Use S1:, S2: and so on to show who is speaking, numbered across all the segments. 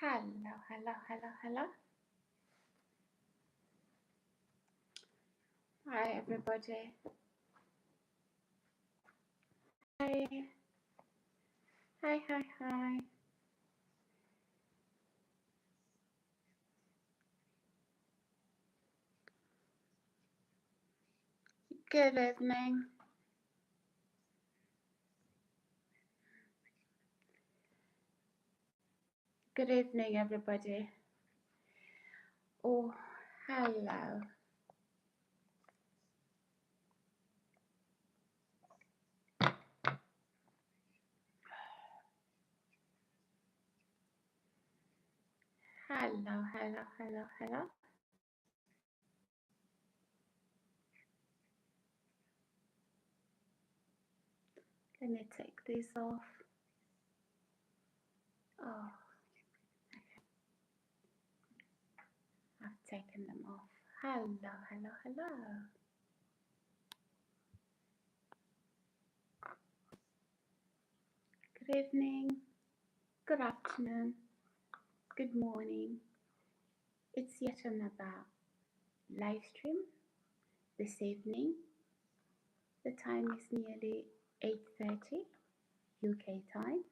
S1: Hello, hello, hello, hello. Hi, everybody. Hi, hi, hi, hi. Good evening. Good evening, everybody. Oh, hello. Hello, hello, hello, hello. Let me take these off. Oh, I've taken them off. Hello, hello, hello. Good evening. Good afternoon. Good morning. It's yet another live stream this evening. The time is nearly 8:30 UK time.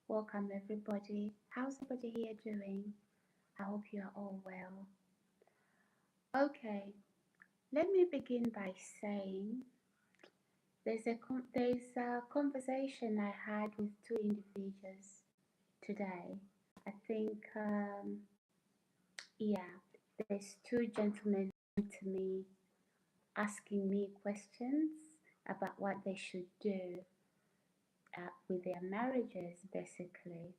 S1: Welcome everybody. How's everybody here doing? I hope you are all well. Okay, let me begin by saying there's a conversation I had with two individuals today. I think yeah, there's two gentlemen to me asking me questions about what they should do with their marriages, basically.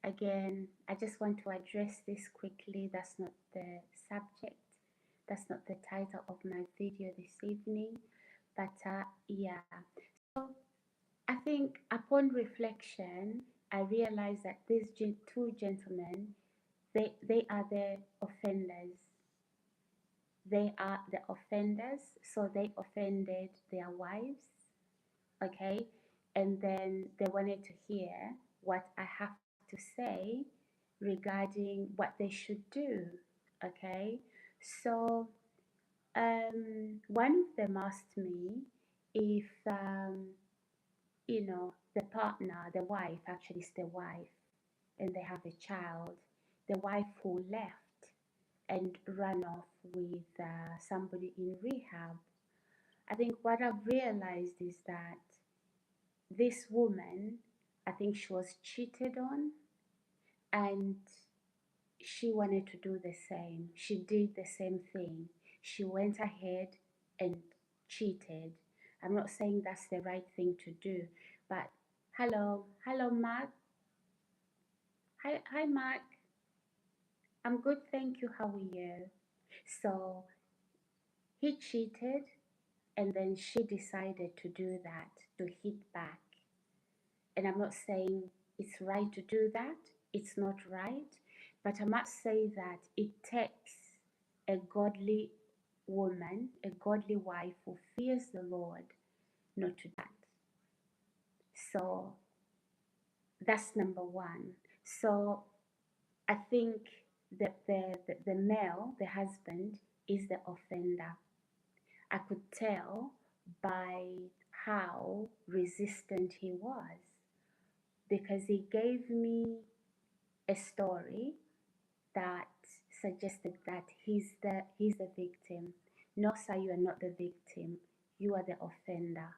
S1: Again, I just want to address this quickly. That's not the subject. That's not the title of my video this evening. But yeah, so I think upon reflection, I realized that these two gentlemen, they are the offenders. They are the offenders. So they offended their wives, okay? And then they wanted to hear what I have to say regarding what they should do, okay? So one of them asked me if, the partner, the wife, actually it's the wife, and they have a child, the wife who left and ran off with somebody in rehab. I think what I've realized is that this woman, I think she was cheated on, and she wanted to do the same. She did the same thing. She went ahead and cheated. I'm not saying that's the right thing to do, but hello, Mark. Hi, Mark. I'm good, thank you. How are you? So he cheated, and then she decided to do that, to hit back. And I'm not saying it's right to do that, it's not right, but I must say that it takes a godly woman, a godly wife who fears the Lord not to do that. So that's number one. So I think that the male, the husband, is the offender. I could tell by how resistant he was, because he gave me a story that suggested that he's the victim. No, sir, you are not the victim. You are the offender.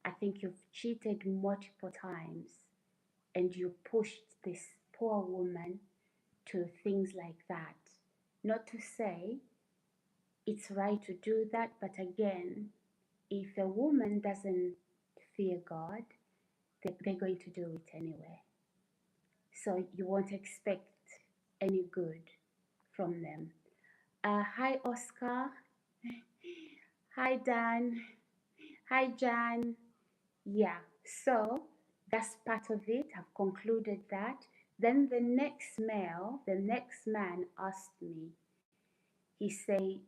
S1: I think you've cheated multiple times, and you pushed this poor woman to things like that. Not to say it's right to do that, but again, if a woman doesn't fear God, they're going to do it anyway. So you won't expect any good from them. Hi, Oscar. Hi, Dan. Hi, Jan. Yeah, so that's part of it. I've concluded that. Then the next man asked me, he said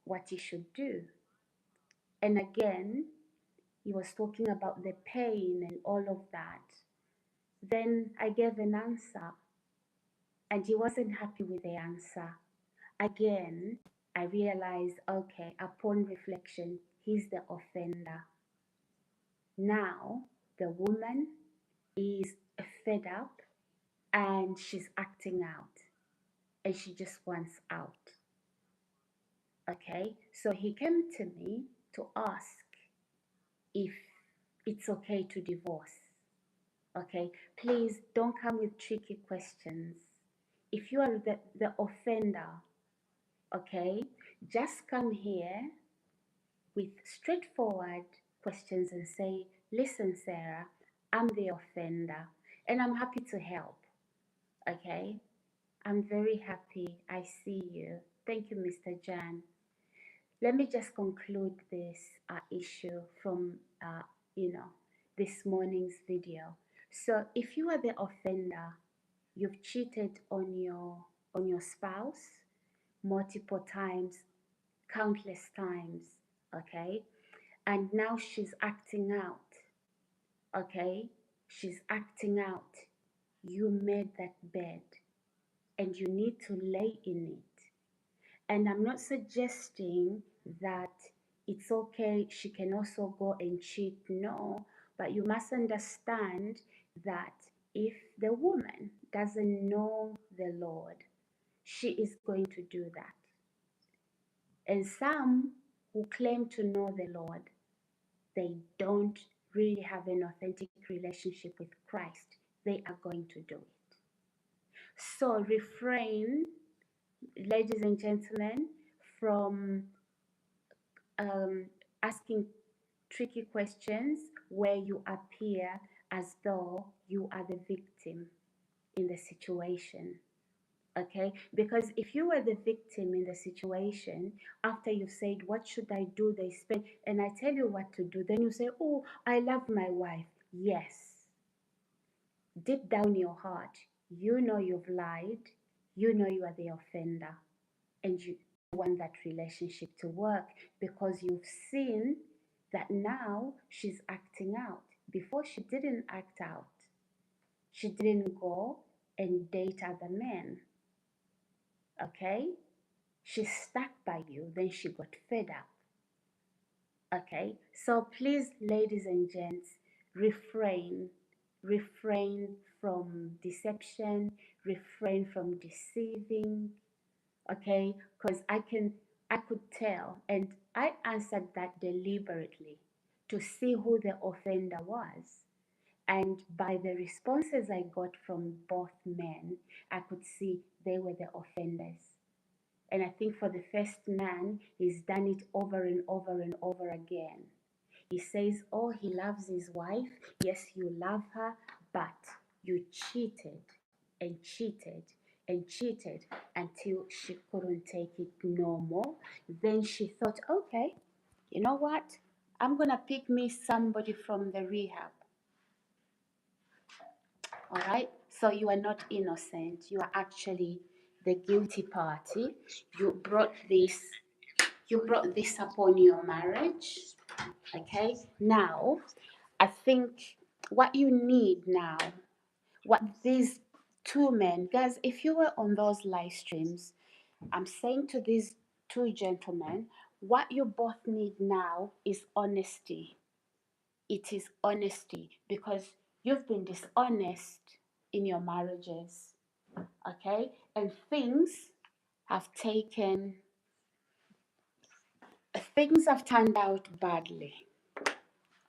S1: what he should do. And again, he was talking about the pain and all of that. Then I gave an answer. and he wasn't happy with the answer. Again, I realized, okay, upon reflection, he's the offender. Now, the woman is fed up and she's acting out and she just wants out. Okay, so he came to me to ask if it's okay to divorce. Okay, please don't come with tricky questions. If you are the offender, okay, just come here with straightforward questions and say, listen, Sarah, I'm the offender and I'm happy to help. Okay, I'm very happy. I see you. Thank you, Mr. Jan. Let me just conclude this issue from, you know, this morning's video. So if you are the offender, you've cheated on your spouse multiple times, countless times, okay? And now she's acting out, okay? She's acting out. You made that bed and you need to lay in it. And I'm not suggesting that it's okay, she can also go and cheat. No, but you must understand that if the woman doesn't know the Lord, she is going to do that. And some who claim to know the Lord, they don't really have an authentic relationship with Christ. They are going to do it. So refrain, ladies and gentlemen, from asking tricky questions where you appear as though you are the victim in the situation. Okay, because if you were the victim in the situation, after you said, what should I do, they spend, and I tell you what to do, then you say, oh, I love my wife. Yes, deep down your heart, you know you've lied, you know you are the offender, and you want that relationship to work because you've seen that now she's acting out. Before, she didn't act out. She didn't go and date other men. Okay? She stuck by you, then she got fed up. Okay? So please, ladies and gents, refrain. Refrain from deception, refrain from deceiving. Okay? Because I could tell, and I answered that deliberately to see who the offender was. And by the responses I got from both men, I could see they were the offenders. And I think for the first man, he's done it over and over and over again. He says, oh, he loves his wife. Yes, you love her, but you cheated and cheated and cheated until she couldn't take it no more. Then she thought, okay, you know what? I'm going to pick me somebody from the rehab. All right? So you are not innocent. You are actually the guilty party. You brought this upon your marriage. Okay? Now, I think what you need now, what these two men, guys, if you were on those live streams, I'm saying to these two gentlemen, what you both need now is honesty. It is honesty because you've been dishonest in your marriages, okay? And things have turned out badly,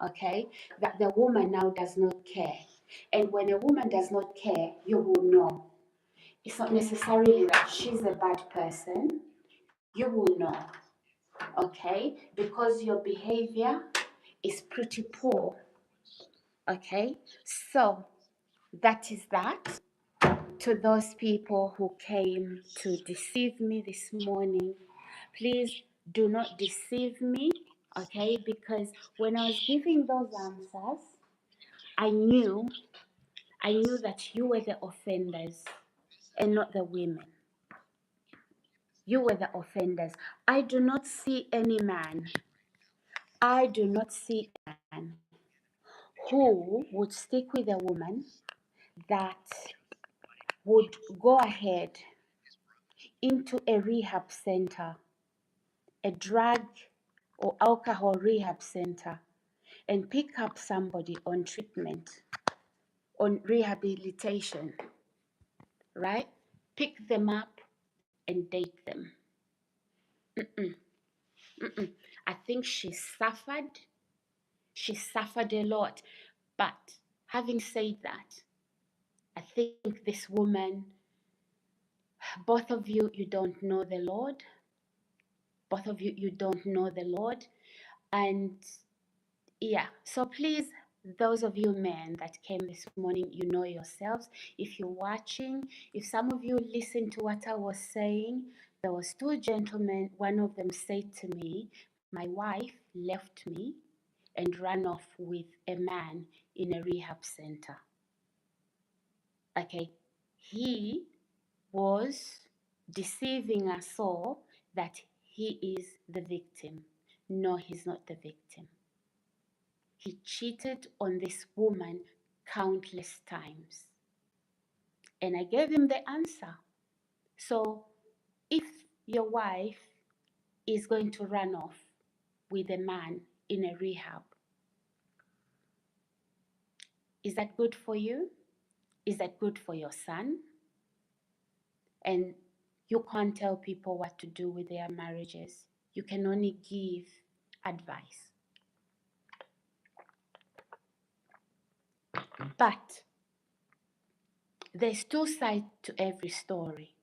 S1: okay? That the woman now does not care. And when a woman does not care, you will know. It's not necessarily that she's a bad person. You will know, okay? Because your behavior is pretty poor, okay? So that is that. To those people who came to deceive me this morning, please do not deceive me, okay? Because when I was giving those answers, I knew that you were the offenders and not the women. You were the offenders. I do not see any man who would stick with a woman that would go ahead into a rehab center, a drug or alcohol rehab center, and pick up somebody on treatment, on rehabilitation, right? Pick them up and date them. Mm-mm, mm-mm. I think she suffered. She suffered a lot. But having said that, I think this woman, both of you, you don't know the Lord. Both of you, you don't know the Lord. And yeah, so please, those of you men that came this morning, you know yourselves. If you're watching, if some of you listened to what I was saying, there was two gentlemen. One of them said to me, my wife left me and ran off with a man in a rehab center. Okay, he was deceiving us all that he is the victim. No, he's not the victim. He cheated on this woman countless times. And I gave him the answer. So if your wife is going to run off with a man in a rehab, is that good for you? Is that good for your son? And you can't tell people what to do with their marriages. You can only give advice. But there's two sides to every story.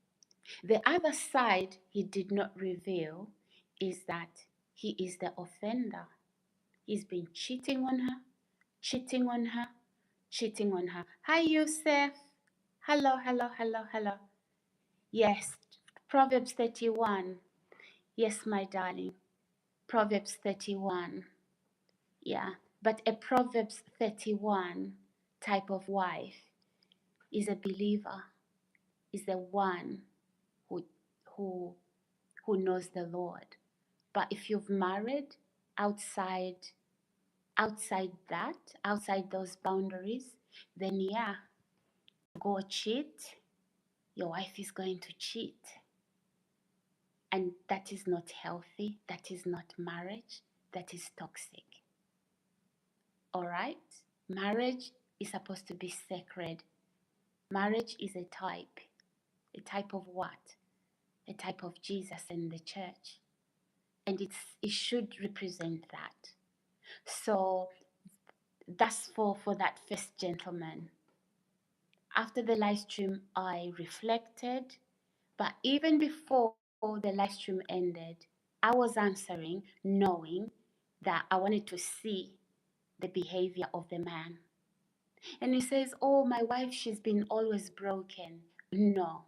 S1: The other side he did not reveal is that he is the offender. He's been cheating on her, cheating on her, cheating on her. Hi, Yusuf. Hello, hello, hello, hello. Yes, Proverbs 31. Yes, my darling. Proverbs 31. Yeah, but a Proverbs 31 type of wife is a believer, is the one who who who knows the Lord. But if you've married outside that, outside those boundaries, then yeah, go cheat. Your wife is going to cheat. And that is not healthy. That is not marriage. That is toxic. All right? Marriage is supposed to be sacred. Marriage is a type. A type of what? A type of Jesus and the church. And it should represent that. So that's for that first gentleman. After the live stream, I reflected, but even before the live stream ended, I was answering knowing that I wanted to see the behavior of the man. And he says, oh, my wife, she's been always broken. No,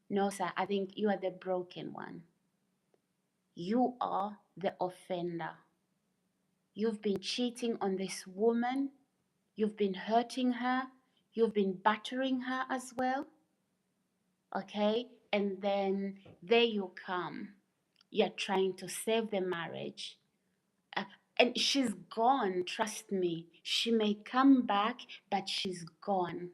S1: no, sir, I think you are the broken one. You are the offender. You've been cheating on this woman. You've been hurting her. You've been battering her as well. Okay? And then there you come. You're trying to save the marriage. And she's gone, trust me. She may come back, but she's gone.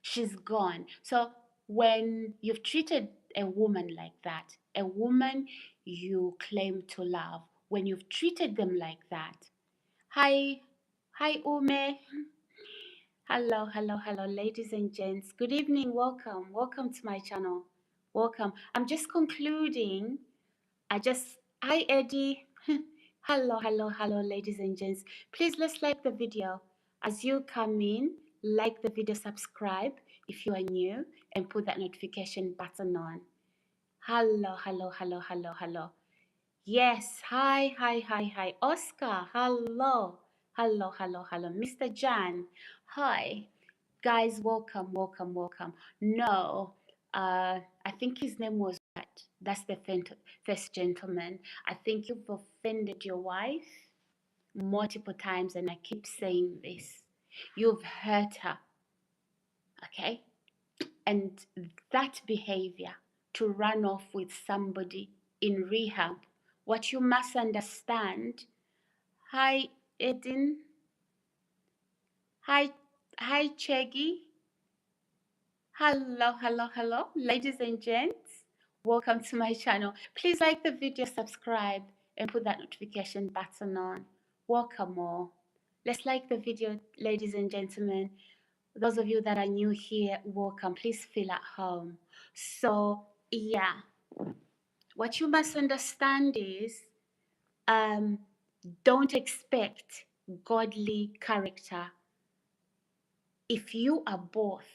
S1: She's gone. So when you've treated a woman like that, a woman you claim to love, when you've treated them like that, hi, Ume. Hello, hello, hello, ladies and gents. Good evening. Welcome to my channel. Welcome. I'm just concluding. Hi, Eddie. Hello, hello, hello, ladies and gents. Please let's like the video. As you come in, like the video, subscribe if you are new, and put that notification button on. Hello, hello, hello, hello, hello. Yes, hi, hi, hi, hi. Oscar, hello. Hello, hello, hello. Mr. Jan, hi. Guys, welcome, welcome, welcome. No, I think his name was what? That's the first gentleman. I think you've offended your wife multiple times, and I keep saying this. You've hurt her, okay? And that behavior to run off with somebody in rehab, what you must understand, hi, Edin, hi, Cheggy, Hello, hello, hello, ladies and gents. Welcome to my channel. Please like the video, subscribe, and put that notification button on. Welcome all. Let's like the video, ladies and gentlemen. Those of you that are new here, welcome. Please feel at home. So, yeah, what you must understand is don't expect godly character if you are both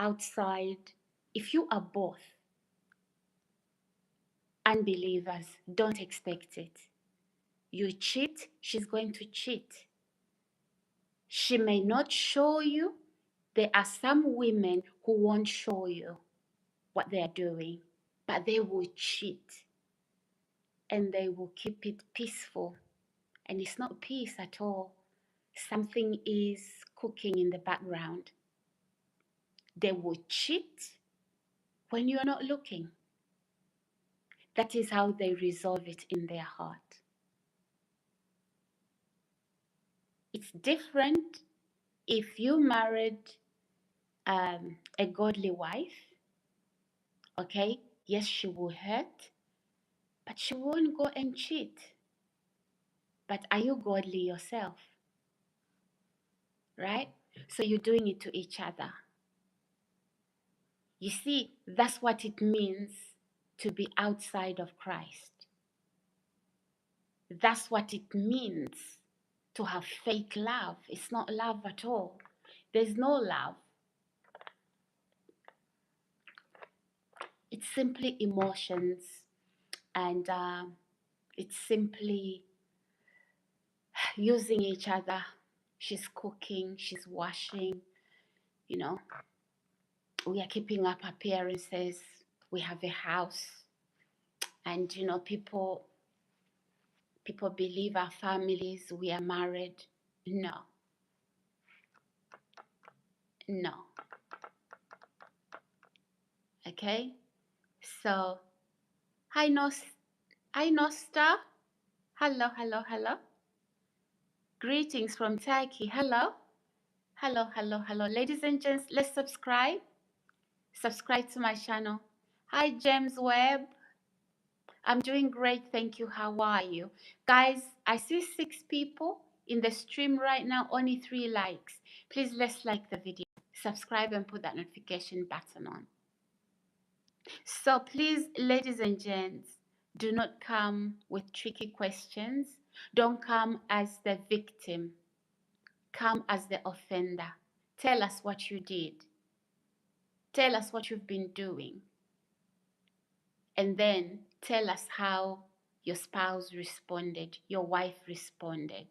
S1: outside, if you are both unbelievers, don't expect it. You cheat, she's going to cheat. She may not show you. There are some women who won't show you what they are doing, but they will cheat and they will keep it peaceful. And it's not peace at all. Something is cooking in the background. They will cheat when you're not looking. That is how they resolve it in their heart. It's different if you married a godly wife, okay? Yes, she will hurt, but she won't go and cheat. But are you godly yourself? Right? So you're doing it to each other. You see, that's what it means to be outside of Christ. That's what it means to have fake love. It's not love at all. There's no love. It's simply emotions, and it's simply using each other. She's cooking, she's washing, you know. We are keeping up appearances. We have a house, and you know, people believe our families, we are married. No, no. Okay, so hi, Nosta. Hello, hello, hello. Greetings from Turkey. Hello, hello, hello, hello. Ladies and gents, let's subscribe. Subscribe to my channel. Hi, James Webb. I'm doing great, thank you. How are you? Guys, I see 6 people in the stream right now, only 3 likes. Please, let's like the video, subscribe, and put that notification button on. So please, ladies and gents, do not come with tricky questions. Don't come as the victim. Come as the offender. Tell us what you did. Tell us what you've been doing. And then tell us how your spouse responded, your wife responded.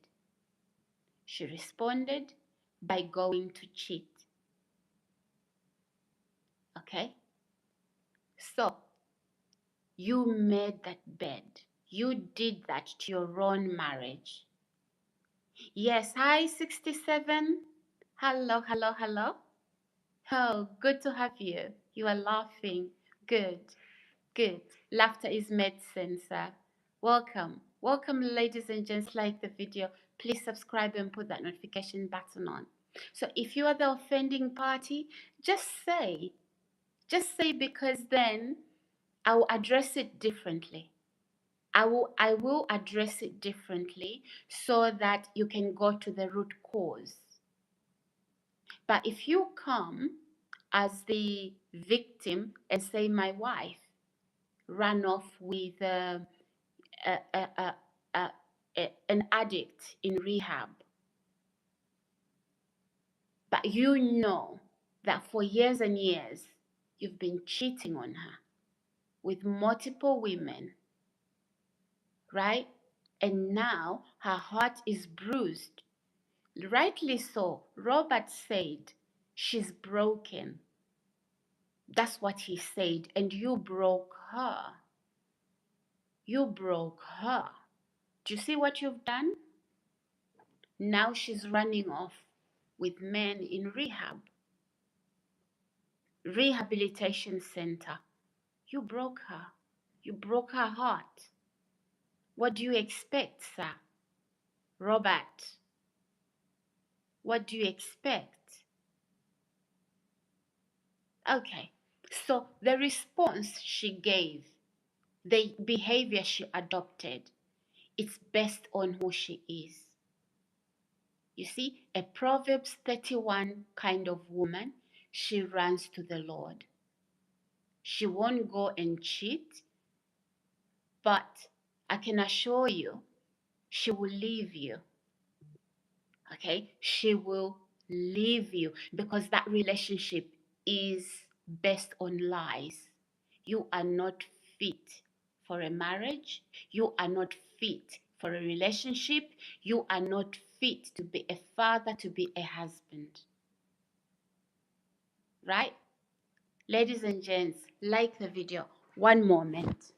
S1: She responded by going to cheat. Okay? So, you made that bed. You did that to your own marriage. Yes, hi, 67. Hello, hello, hello. Oh, good to have you. You are laughing. Good. Good. Laughter is medicine, sir. Welcome. Welcome, ladies and gents. Like the video. Please subscribe and put that notification button on. So if you are the offending party, just say. Just say, because then I will address it differently. I will address it differently so that you can go to the root cause. But if you come as the victim and say, my wife ran off with an addict in rehab, but you know that for years and years you've been cheating on her with multiple women, right? And now her heart is bruised. Rightly so. Robert said she's broken. That's what he said. And you broke her. You broke her. Do you see what you've done? Now she's running off with men in rehab. Rehabilitation center. You broke her. You broke her heart. What do you expect, sir? Robert, what do you expect? Okay, so the response she gave, the behavior she adopted, it's based on who she is. You see, a Proverbs 31 kind of woman, she runs to the Lord. She won't go and cheat, but I can assure you, she will leave you. Okay? She will leave you because that relationship is based on lies. You are not fit for a marriage. You are not fit for a relationship. You are not fit to be a father, to be a husband. Right? Ladies and gents, like the video. One moment.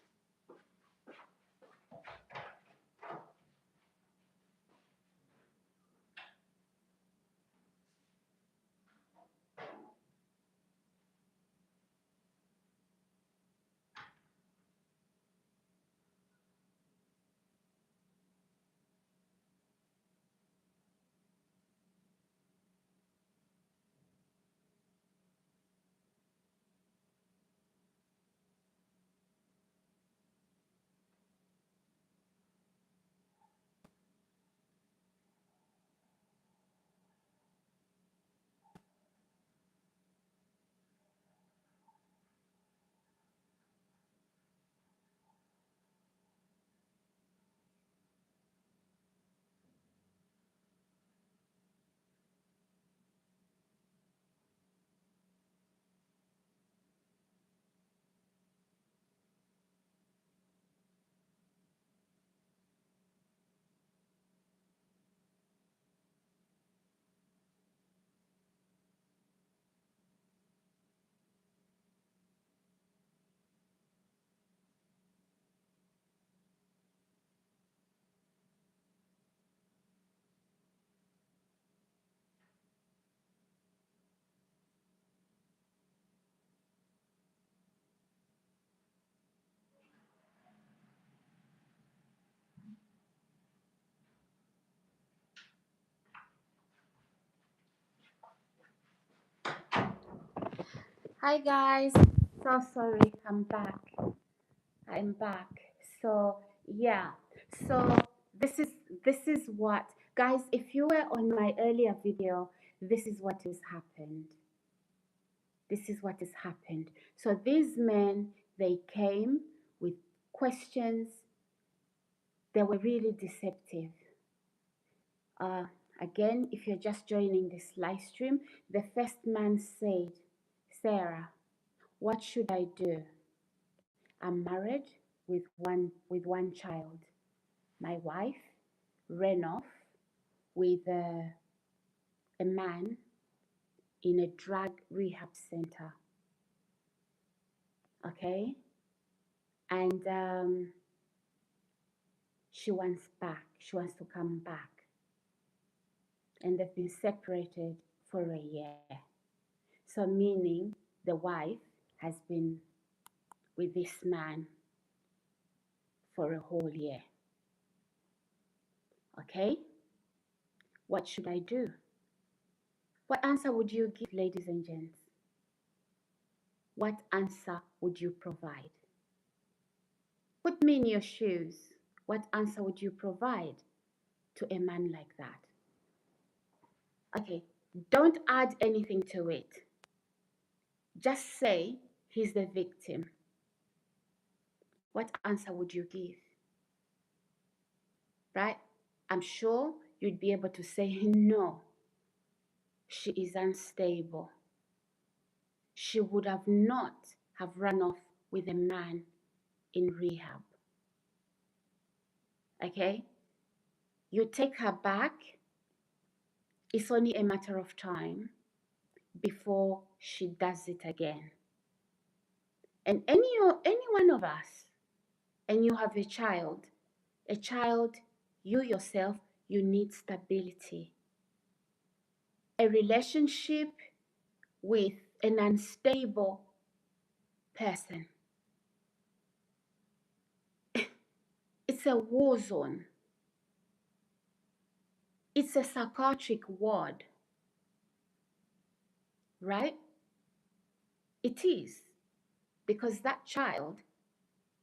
S1: Hi guys. So sorry, I'm back. I'm back. So yeah. So this is what, guys, if you were on my earlier video, this is what has happened. This is what has happened. So these men, they came with questions. They were really deceptive. Uh, Again, if you're just joining this live stream, the first man said, Sarah, what should I do? I'm married with one child. My wife ran off with a man in a drug rehab center. Okay, and she wants back. She wants to come back, and they've been separated for a year. So meaning the wife has been with this man for a whole year. Okay, what should I do? What answer would you give, ladies and gents? What answer would you provide? Put me in your shoes. What answer would you provide to a man like that? Okay, don't add anything to it. Just say he's the victim. What answer would you give? Right? I'm sure you'd be able to say, no, she is unstable. She would have not have run off with a man in rehab. Okay? You take her back, it's only a matter of time before she does it again. And any one of us, and you have a child, you yourself, you need stability. A relationship with an unstable person, it's a war zone. It's a psychiatric ward, right? It is, because that child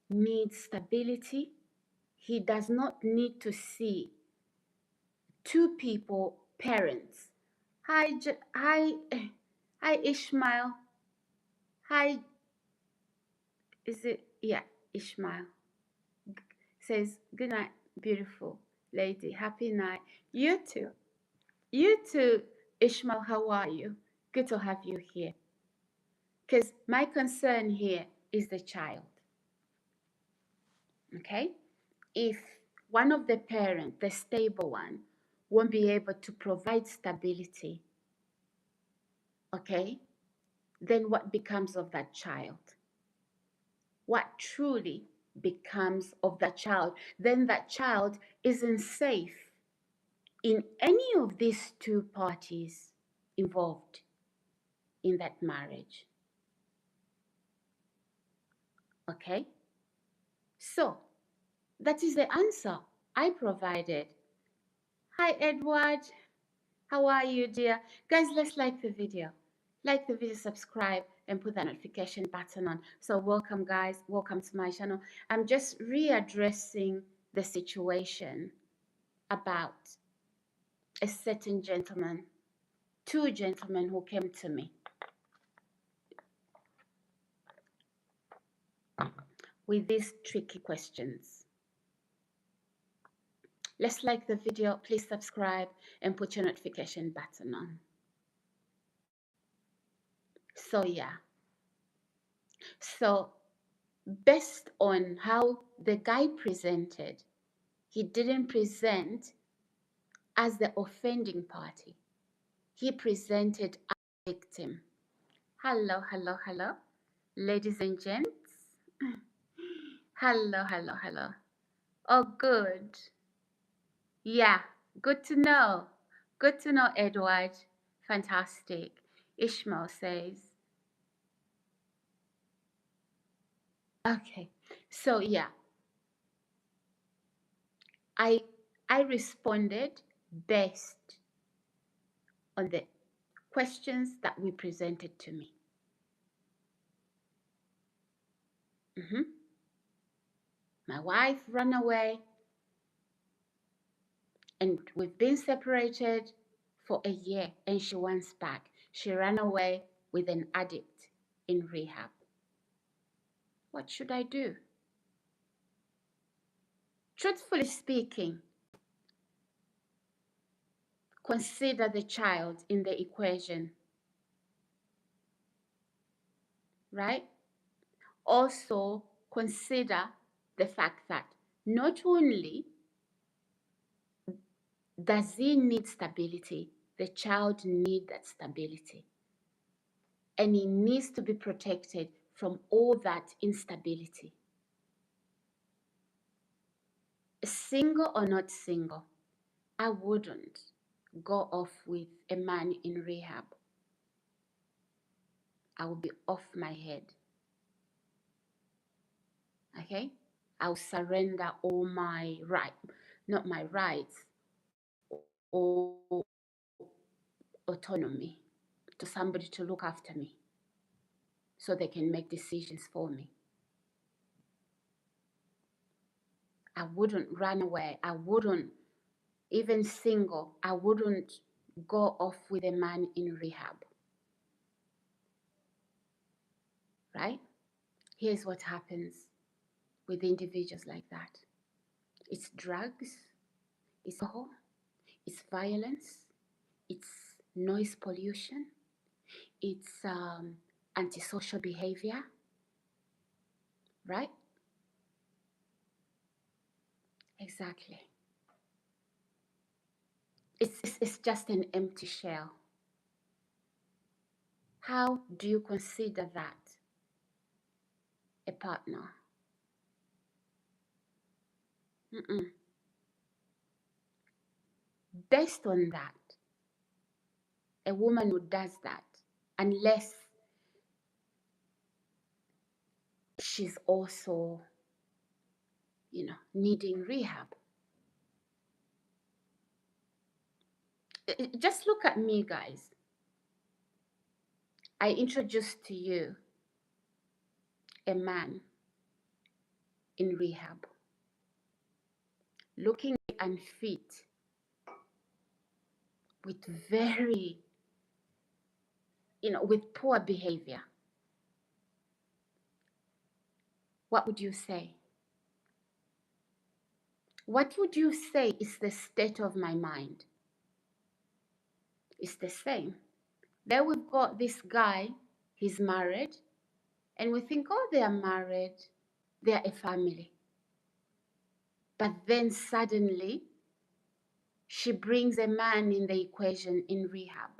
S1: needs stability. He does not need to see two people, parents. Hi, Ishmael. Hi, is it? Yeah, Ishmael says, good night, beautiful lady. Happy night. You too. You too, Ishmael. How are you? Good to have you here. Because my concern here is the child. Okay? If one of the parents, the stable one, won't be able to provide stability, okay, then what becomes of that child? What truly becomes of that child? Then that child isn't safe in any of these two parties involved in that marriage. Okay? So, that is the answer I provided. Hi, Edward. How are you, dear? Guys, let's like the video. Like the video, subscribe, and put that notification button on. So welcome, guys. Welcome to my channel. I'm just readdressing the situation about a certain gentleman, two gentlemen who came to me with these tricky questions. Let's like the video. Please subscribe and put your notification button on. So yeah. So based on how the guy presented, he didn't present as the offending party. He presented as a victim. Hello, hello, hello. Ladies and gents. Hello, hello, hello. Oh, good. Yeah, good to know. Good to know, Edward. Fantastic. Ishmael says. Okay, so yeah, I responded based on the questions that were presented to me. My wife ran away, and we've been separated for a year, and she wants back. She ran away with an addict in rehab. What should I do? Truthfully speaking, consider the child in the equation, right? Also, consider the fact that not only does he need stability, the child needs that stability. And he needs to be protected from all that instability. Single or not single, I wouldn't go off with a man in rehab. I will be off my head. Okay? I'll surrender all my not my rights, or autonomy to somebody to look after me so they can make decisions for me. I wouldn't run away. I wouldn't, even single, I wouldn't go off with a man in rehab. Right? Here's what happens with individuals like that. It's drugs, it's alcohol, it's violence, it's noise pollution, it's antisocial behavior, right? Exactly. It's just an empty shell. How do you consider that a partner? Based on that, a woman who does that, unless she's also, needing rehab. Just look at me, guys. I introduced to you a man in rehab looking unfit with very, with poor behavior, what would you say? What would you say is the state of my mind? It's the same. There we've got this guy, he's married, and we think, oh, they are married, they are a family. But then suddenly, she brings a man in the equation in rehab.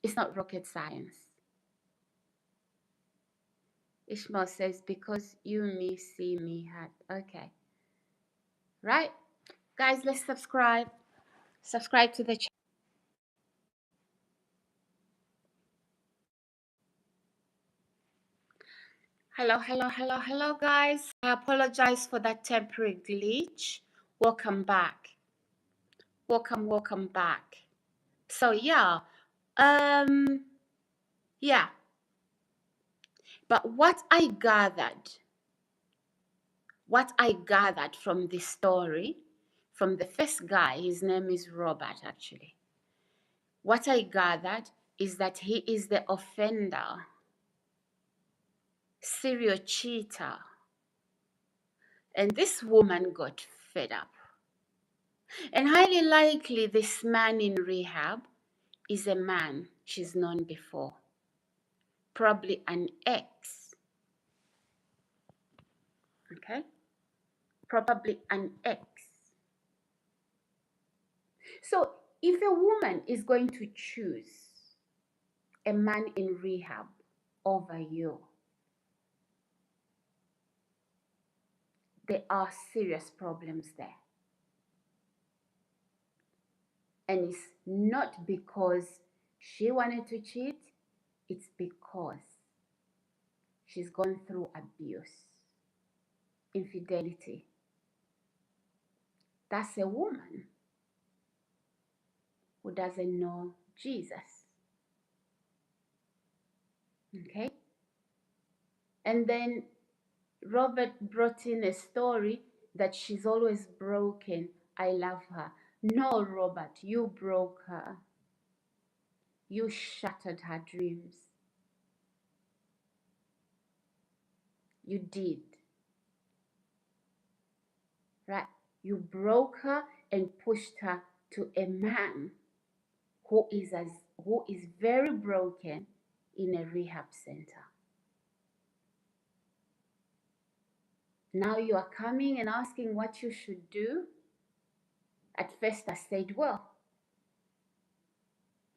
S1: It's not rocket science. Ishmael says, because you, me, see me, had. Okay. Right? Guys, let's subscribe. Subscribe to the channel. Hello, guys. I apologize for that temporary glitch. Welcome back. Welcome back. So, yeah. Yeah. But what I gathered from this story, from the first guy, his name is Robert, actually. What I gathered is that he is the offender, serial cheater. And this woman got fed up. And highly likely this man in rehab is a man she's known before. Probably an ex. Okay? Probably an ex. So if a woman is going to choose a man in rehab over you, there are serious problems there. And it's not because she wanted to cheat, it's because she's gone through abuse, infidelity. That's a woman who doesn't know Jesus. Okay? And then Robert brought in a story that she's always broken. I love her. No, Robert, you broke her. You shattered her dreams. You did. Right? You broke her and pushed her to a man who is very broken in a rehab center. Now you are coming and asking what you should do. At first I said, well,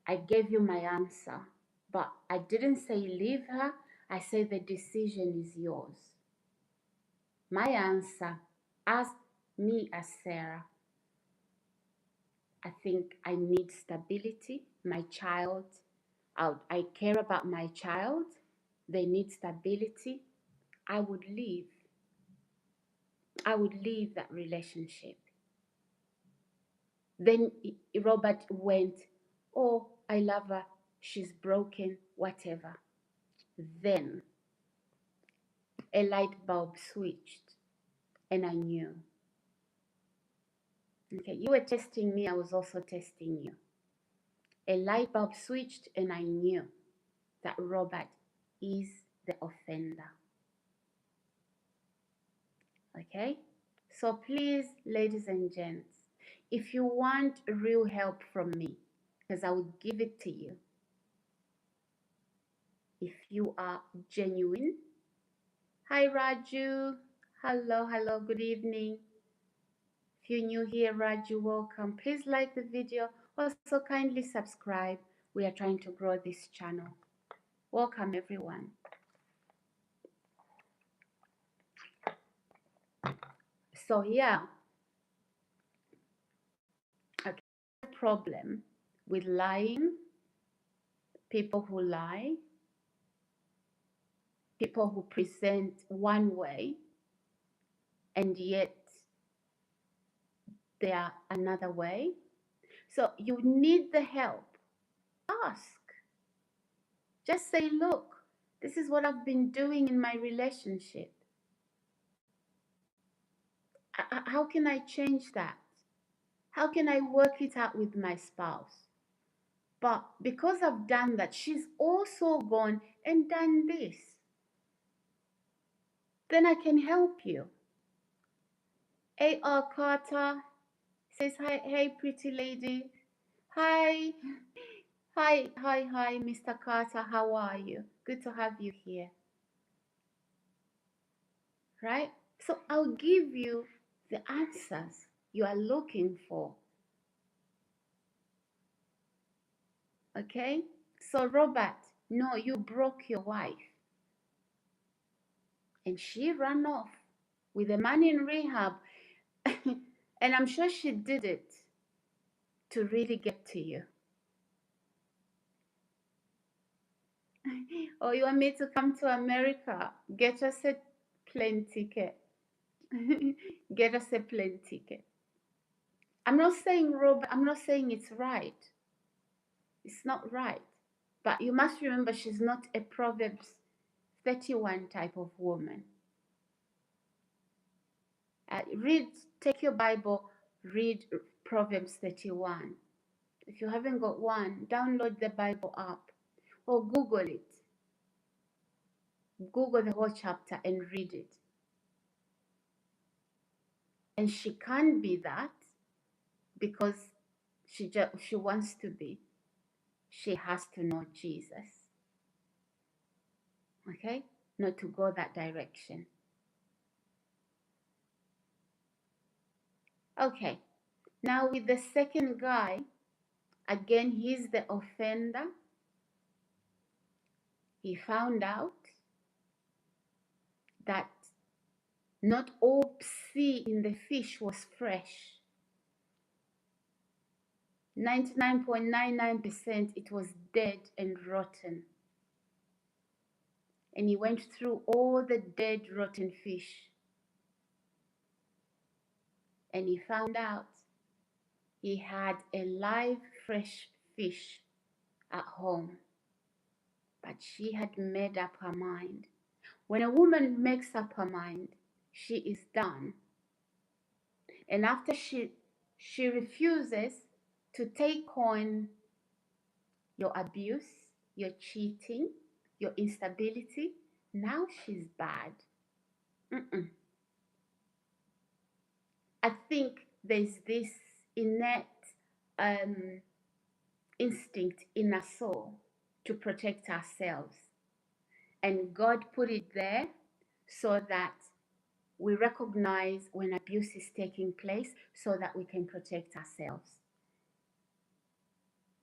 S1: I gave you my answer, but I didn't say leave her. I said the decision is yours. My answer, as me as Sarah, I think I need stability. My child, I care about my child. They need stability. I would leave that relationship. Then Robert went, oh, I love her, she's broken, whatever. Then a light bulb switched and I knew. Okay, you were testing me, I was also testing you. A light bulb switched and I knew that Robert is the offender. Okay? So please, ladies and gents, if you want real help from me, because I will give it to you, if you are genuine. Hi, Raju. Hello, good evening. If you're new here, Raju, welcome. Please like the video. Also, kindly subscribe. We are trying to grow this channel. Welcome, everyone. So, yeah. Okay. Problem with lying, people who lie, people who present one way and yet they are another way. So you need the help. Ask. Just say, look, this is what I've been doing in my relationship. How can I change that? How can I work it out with my spouse? But because I've done that, she's also gone and done this. Then I can help you. A.R. Carter says, hi, hey, pretty lady. Hi, hi, Mr. Carter. How are you? Good to have you here. Right? So I'll give you the answers you are looking for. Okay? So, Robert, no, you broke your wife. And she ran off with a man in rehab. And I'm sure she did it to really get to you. Or you want me to come to America? Get us a plane ticket. Get us a plane ticket. I'm not saying, Robert, I'm not saying it's right. It's not right. But you must remember she's not a Proverbs 31 type of woman. Take your Bible, read Proverbs 31. If you haven't got one, download the Bible app or Google it. Google the whole chapter and read it. And she can't be that because she wants to be. She has to know Jesus. Okay? Not to go that direction. Okay. Now with the second guy, again, he's the offender. He found out that not all sea in the fish was fresh. 99.99% it was dead and rotten. And he went through all the dead, rotten fish. And he found out he had a live, fresh fish at home. But she had made up her mind. When a woman makes up her mind, she is done. And after she refuses to take on your abuse, your cheating, your instability, now she's bad. I think there's this innate instinct in our soul to protect ourselves. And God put it there so that we recognize when abuse is taking place so that we can protect ourselves.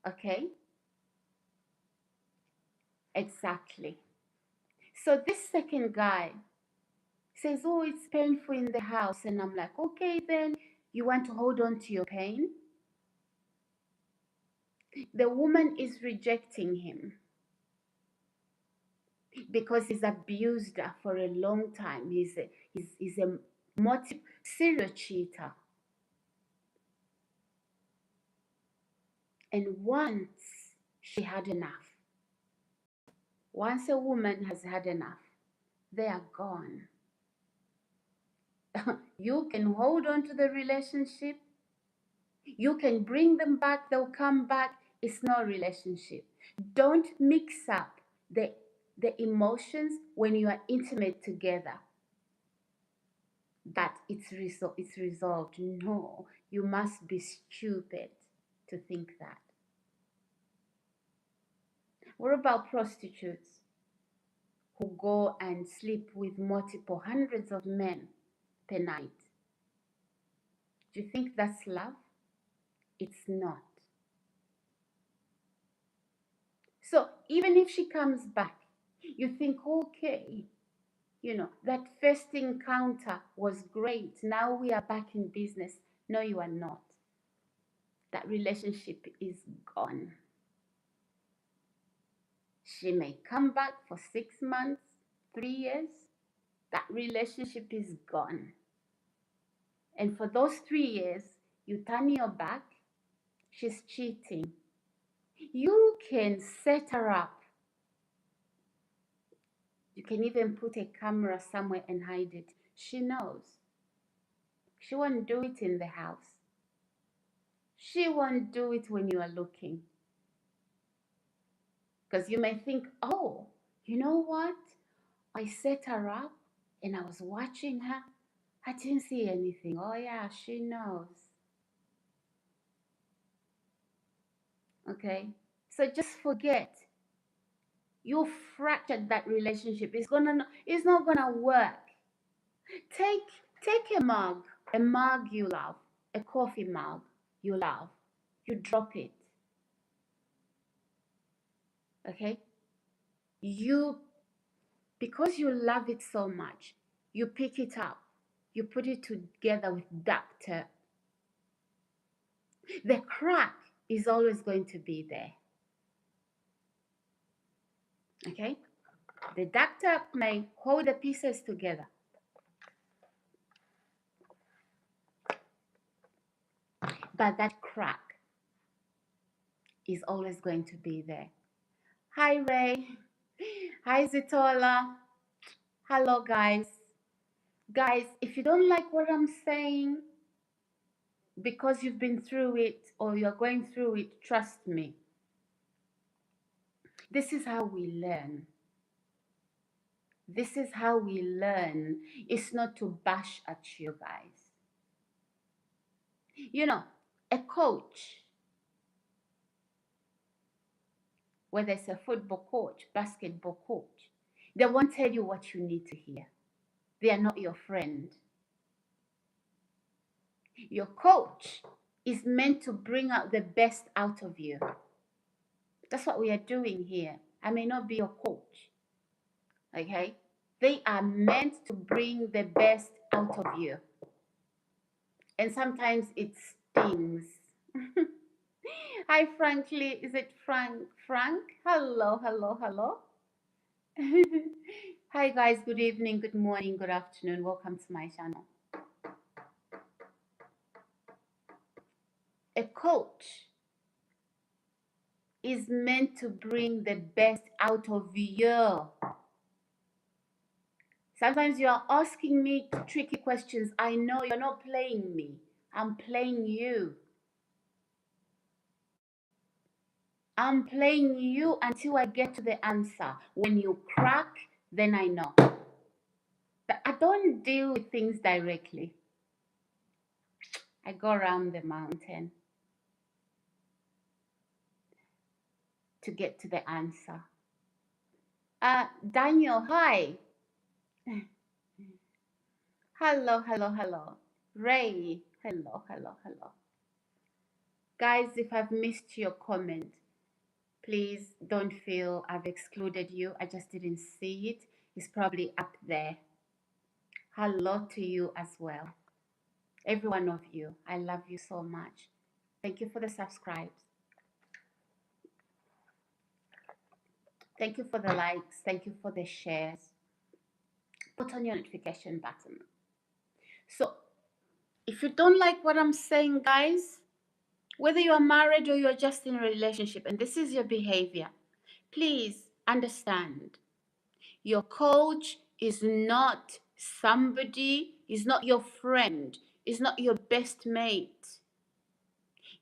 S1: Okay? Exactly. So this second guy says, oh, it's painful in the house. And I'm like, okay, then you want to hold on to your pain? The woman is rejecting him because he's abused her for a long time. He's a serial cheater. And once she had enough, once a woman has had enough, they are gone. You can hold on to the relationship. You can bring them back. They'll come back. It's no relationship. Don't mix up the emotions when you are intimate together. That it's resolved. No, you must be stupid to think that. What about prostitutes who go and sleep with multiple hundreds of men per night? Do you think that's love? It's not. So even if she comes back, you think, okay, you know, that first encounter was great. Now we are back in business. No, you are not. That relationship is gone. She may come back for 6 months, 3 years. That relationship is gone. And for those 3 years, you turn your back, she's cheating. You can set her up You can even put a camera somewhere and hide it. She knows. She won't do it in the house. She won't do it when you are looking. Because you may think, oh, you know what? I set her up and I was watching her. I didn't see anything. Oh, yeah, she knows. Okay? So just forget. You fractured that relationship. It's not gonna work. Take a mug you love, a coffee mug you love. You drop it. Okay? Because you love it so much, you pick it up. You put it together with duct tape. The crack is always going to be there. Okay? The duct tape may hold the pieces together. But that crack is always going to be there. Hi, Ray. Hi, Zitola. Hello, guys. Guys, if you don't like what I'm saying, because you've been through it or you're going through it, trust me. This is how we learn. This is how we learn. It's not to bash at you guys. You know, a coach, whether it's a football coach, basketball coach, they won't tell you what you need to hear. They are not your friend. Your coach is meant to bring out the best out of you. That's what we are doing here. I may not be your coach. Okay? They are meant to bring the best out of you. And sometimes it stings. Hi, Frankly. Is it Frank? Frank? Hello, hello, hello. Hi, guys. Good evening, good morning, good afternoon. Welcome to my channel. A coach is meant to bring the best out of you. Sometimes you're asking me tricky questions. I know you're not playing me. I'm playing you. I'm playing you until I get to the answer. When you crack, then I know. But I don't deal with things directly. I go around the mountain to get to the answer. Daniel, hi. Hello, hello, hello. Ray, hello, hello, hello. Guys, if I've missed your comment, please don't feel I've excluded you. I just didn't see it. It's probably up there. Hello to you as well. Every one of you. I love you so much. Thank you for the subscribes. Thank you for the likes. Thank you for the shares. Put on your notification button. So, if you don't like what I'm saying, guys, whether you are married or you're just in a relationship and this is your behavior, please understand. Your coach is not somebody, is not your friend, is not your best mate.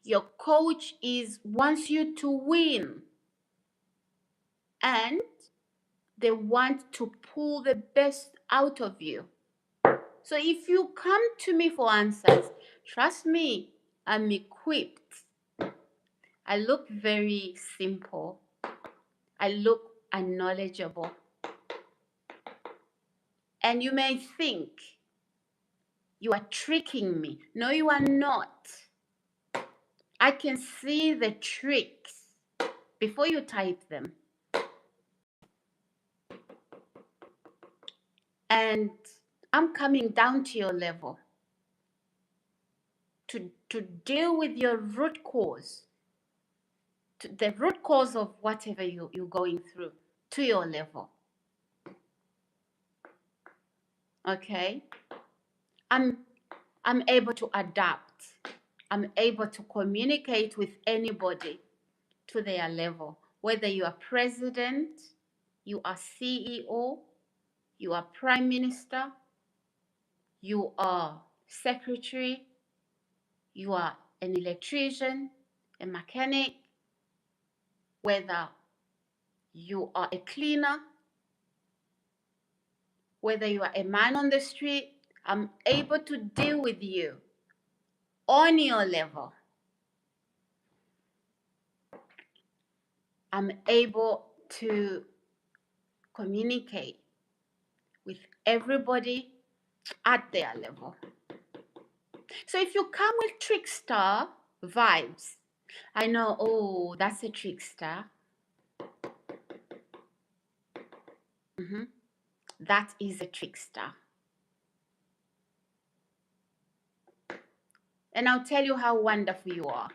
S1: Your coach wants you to win. And they want to pull the best out of you. So if you come to me for answers, trust me, I'm equipped. I look very simple. I look unknowledgeable. And you may think you are tricking me. No, you are not. I can see the tricks before you type them. And I'm coming down to your level to deal with your root cause, the root cause of whatever you're going through, to your level. Okay? I'm able to adapt. I'm able to communicate with anybody to their level. Whether you are president, you are CEO, You are prime minister, you are secretary, you are an electrician, a mechanic, whether you are a cleaner, whether you are a man on the street, I'm able to deal with you on your level. I'm able to communicate with everybody at their level. So if you come with trickster vibes, I know, oh, that's a trickster. That is a trickster. And I'll tell you how wonderful you are.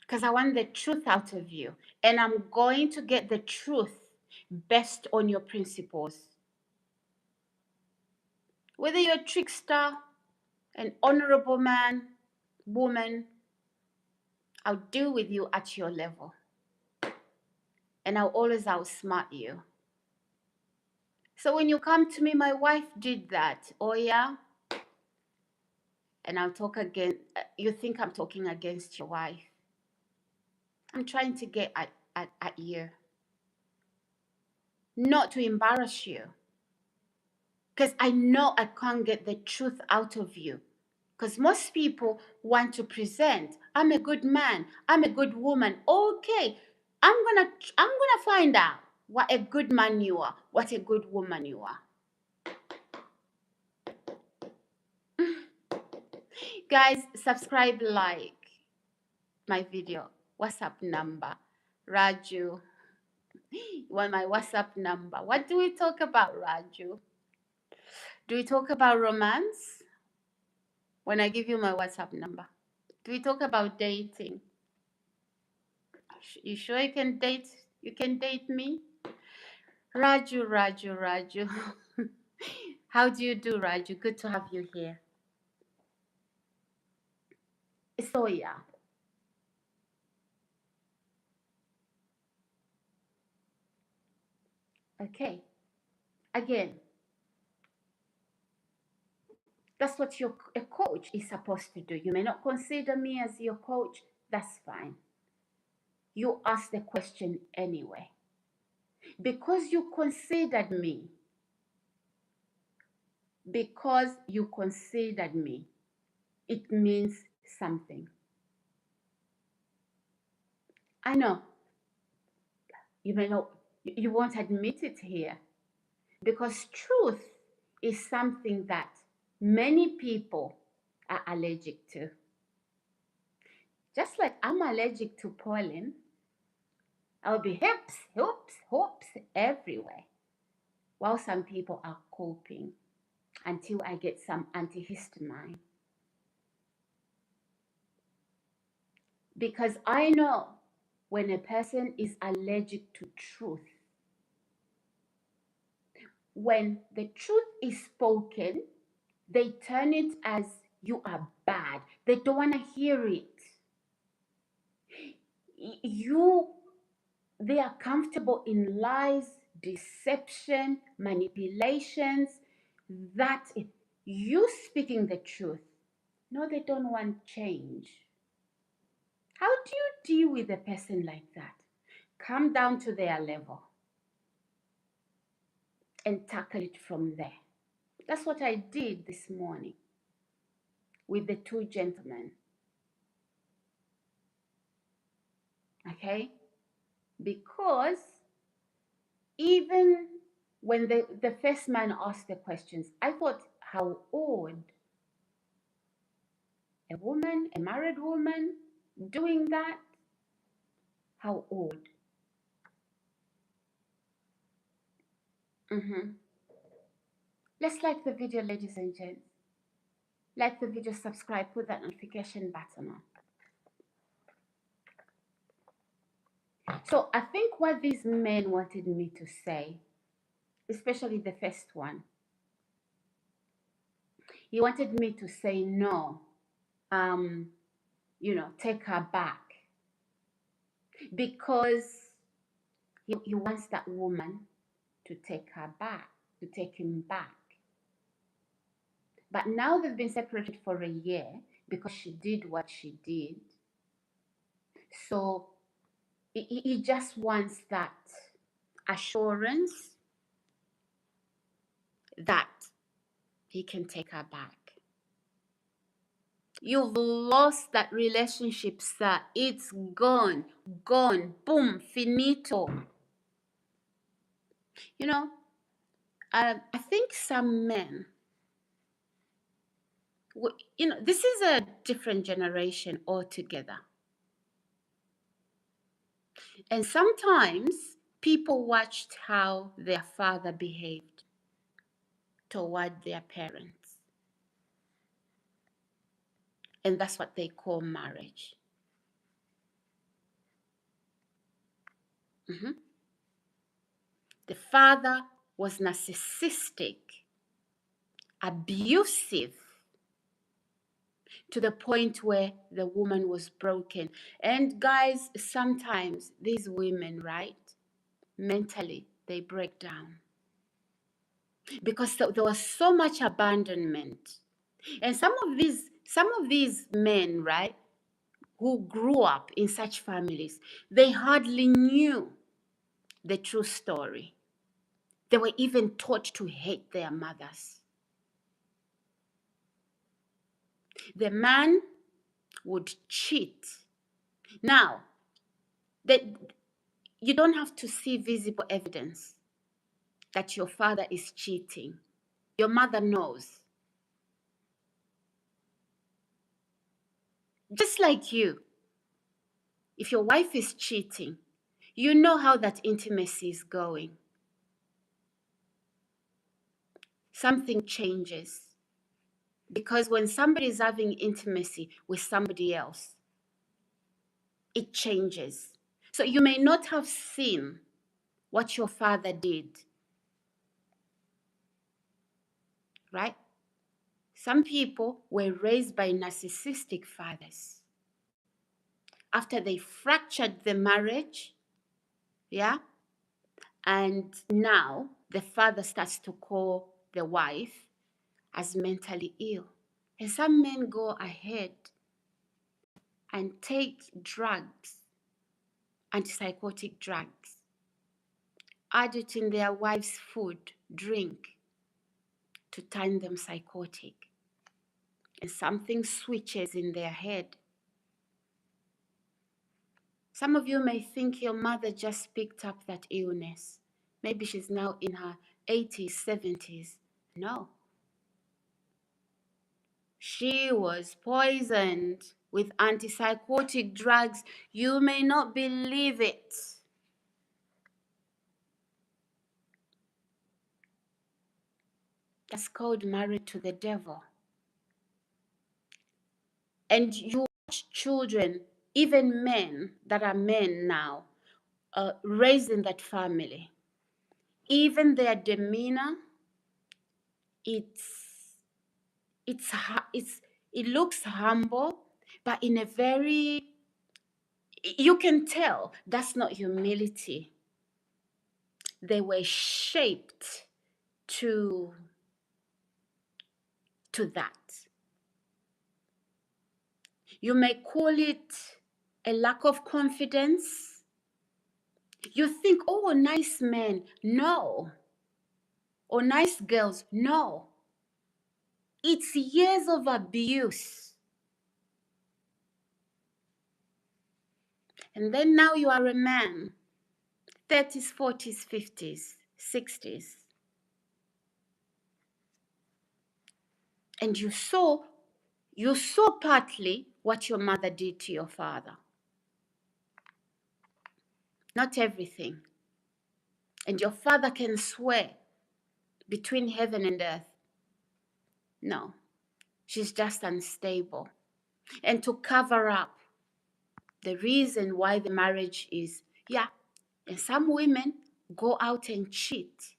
S1: Because I want the truth out of you. And I'm going to get the truth based on your principles. Whether you're a trickster, an honorable man, woman, I'll deal with you at your level. And I'll always outsmart you. So when you come to me, my wife did that. Oh, yeah? And I'll talk again. You think I'm talking against your wife. I'm trying to get at you. Not to embarrass you. Because I know I can't get the truth out of you. Because most people want to present, I'm a good man, I'm a good woman. Okay, I'm gonna find out what a good man you are, what a good woman you are. Guys, subscribe, like my video. WhatsApp number, Raju. You want my WhatsApp number? What do we talk about, Raju? Do we talk about romance? When I give you my WhatsApp number. Do we talk about dating? You sure you can date? You can date me? Raju, Raju, Raju. How do you do, Raju? Good to have you here. So yeah. Okay. Again, that's what a coach is supposed to do. You may not consider me as your coach. That's fine. You ask the question anyway. Because you considered me, it means something. I know you may not, you won't admit it here, because truth is something that many people are allergic to. Just like I'm allergic to pollen, I'll be hoops everywhere, while some people are coping until I get some antihistamine. Because I know when a person is allergic to truth, when the truth is spoken, they turn it as you are bad. They don't want to hear it. They are comfortable in lies, deception, manipulations, that you speaking the truth. No, they don't want change. How do you deal with a person like that? Come down to their level and tackle it from there. That's what I did this morning with the two gentlemen. Okay? Because even when the first man asked the questions, I thought, how odd. A woman, a married woman, doing that? How odd. Let's like the video, ladies and gents. Like the video, subscribe, put that notification button on. So I think what these men wanted me to say, especially the first one, he wanted me to say no, take her back, because he wants that woman to take her back, to take him back. But now they've been separated for a year because she did what she did. So he just wants that assurance that he can take her back. You've lost that relationship, sir. It's gone, boom, finito. You know, I think some men, this is a different generation altogether. And sometimes people watched how their father behaved toward their parents. And that's what they call marriage. Mm-hmm. The father was narcissistic, abusive, to the point where the woman was broken. And guys, sometimes these women, right, mentally, they break down. Because there was so much abandonment. And some of these men, right, who grew up in such families, they hardly knew the true story. They were even taught to hate their mothers. The man would cheat. Now, you don't have to see visible evidence that your father is cheating. Your mother knows. Just like you, if your wife is cheating, you know how that intimacy is going. Something changes. Because when somebody is having intimacy with somebody else, it changes. So you may not have seen what your father did, right? Some people were raised by narcissistic fathers. After they fractured the marriage, yeah, and now the father starts to call the wife as mentally ill. And some men go ahead and take drugs, antipsychotic drugs, add it in their wife's food, drink, to turn them psychotic. And something switches in their head. Some of you may think your mother just picked up that illness. Maybe she's now in her 80s, 70s. No. She was poisoned with antipsychotic drugs. You may not believe it. That's called married to the devil. And you watch children, even men that are men now, raised in that family. Even their demeanor, it looks humble, but in a very, you can tell that's not humility. They were shaped to that. You may call it a lack of confidence. You think, oh, nice men. No. Or nice girls. No. It's years of abuse. And then now you are a man, 30s, 40s, 50s, 60s. And you saw partly what your mother did to your father. Not everything. And your father can swear between heaven and earth. No, she's just unstable. And to cover up the reason why the marriage is, yeah, and some women go out and cheat.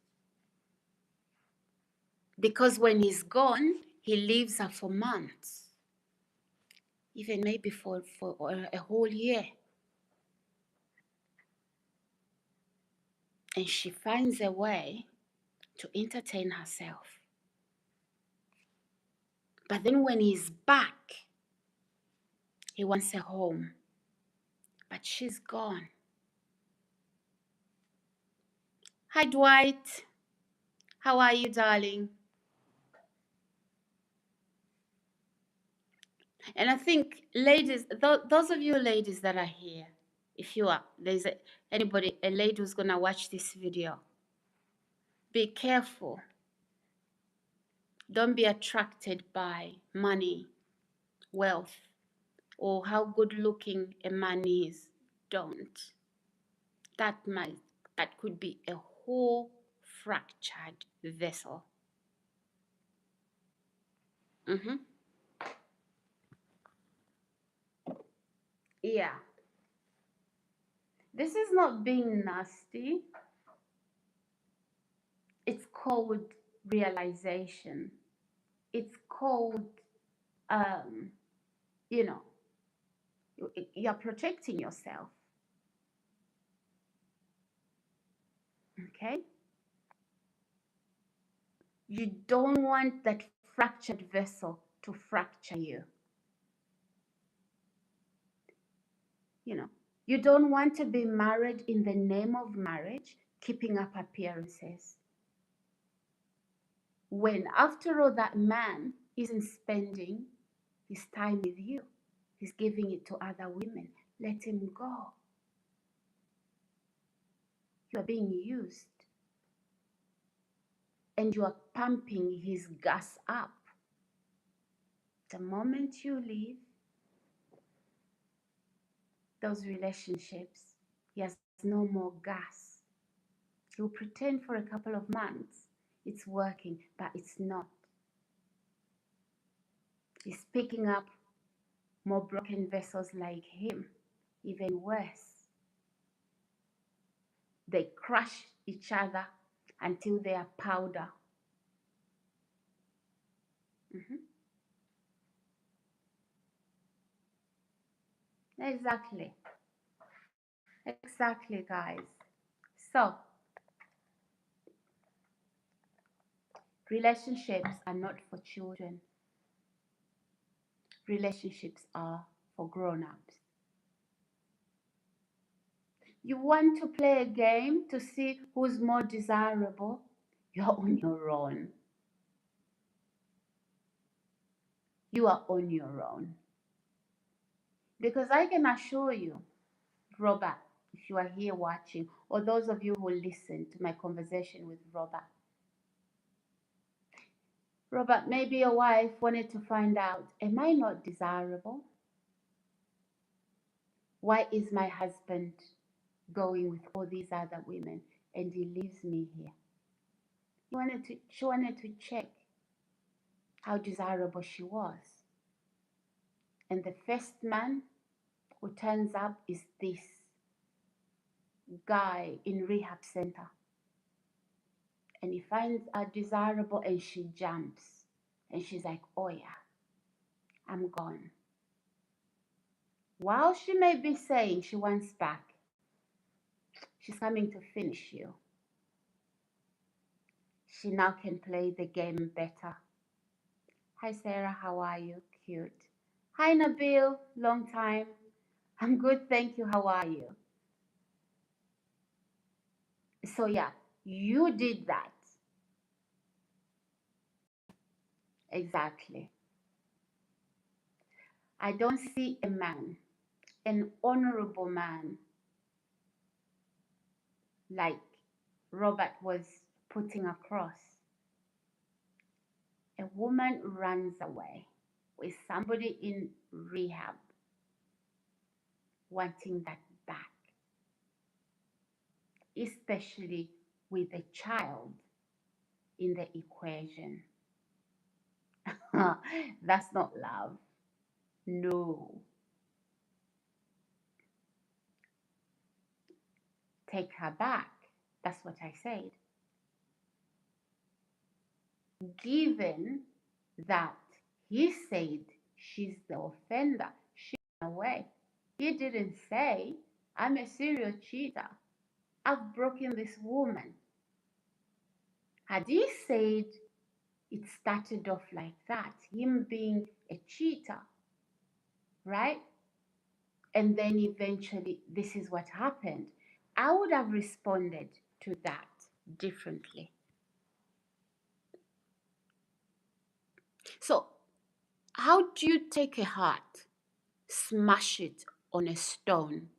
S1: Because when he's gone, he leaves her for months. Even maybe for a whole year. and she finds a way to entertain herself. But then when he's back, he wants a home. But she's gone. Hi, Dwight. How are you, darling? And I think, ladies, those of you ladies that are here, if you are, there's a lady who's going to watch this video, be careful. Don't be attracted by money, wealth, or how good looking a man is. Don't. That could be a whole fractured vessel. Yeah. This is not being nasty. It's called realization. It's called, you know, you're protecting yourself. Okay? You don't want that fractured vessel to fracture you. You know, you don't want to be married in the name of marriage, keeping up appearances. When, after all, that man isn't spending his time with you, he's giving it to other women. Let him go. You are being used. And you are pumping his gas up. The moment you leave those relationships, he has no more gas. He'll pretend for a couple of months it's working, but it's not. He's picking up more broken vessels like him, even worse. They crush each other until they are powder. Exactly. Exactly, guys. So, relationships are not for children. Relationships are for grown-ups. You want to play a game to see who's more desirable? You're on your own. You are on your own. Because I can assure you, Robert, if you are here watching, or those of you who listen to my conversation with Robert, maybe your wife wanted to find out, am I not desirable? Why is my husband going with all these other women and he leaves me here? She wanted to check how desirable she was. And the first man who turns up is this guy in rehab center. And he finds her desirable and she jumps. And she's like, oh yeah, I'm gone. While she may be saying she wants back, she's coming to finish you. She now can play the game better. Hi Sarah, how are you? Cute. Hi Nabil, long time. I'm good, thank you. How are you? So yeah, you did that. Exactly. I don't see a man, an honorable man, like Robert was putting across. A woman runs away with somebody in rehab wanting that back, especially with a child in the equation. That's not love. No. Take her back. That's what I said. Given that he said she's the offender, she ran away. He didn't say, I'm a serial cheater. I've broken this woman. Had he said it started off like that, him being a cheater, right? And then eventually this is what happened, I would have responded to that differently. So, how do you take a heart, smash it on a stone,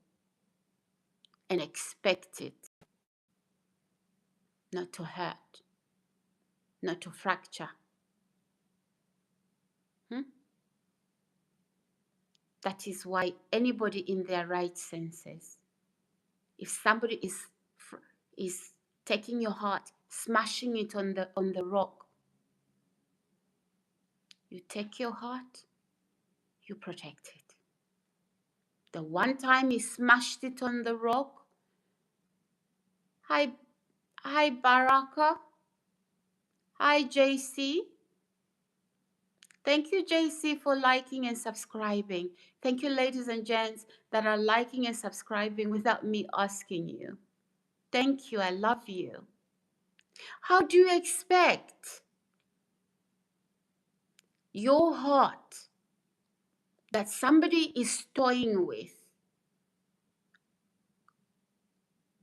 S1: and expect it not to hurt, not to fracture? That is why anybody in their right senses, if somebody is taking your heart, smashing it on the rock, you take your heart, you protect it. The one time he smashed it on the rock, hi Baraka, hi JC. Thank you, JC, for liking and subscribing. Thank you, ladies and gents, that are liking and subscribing without me asking you. Thank you. I love you. How do you expect your heart that somebody is toying with?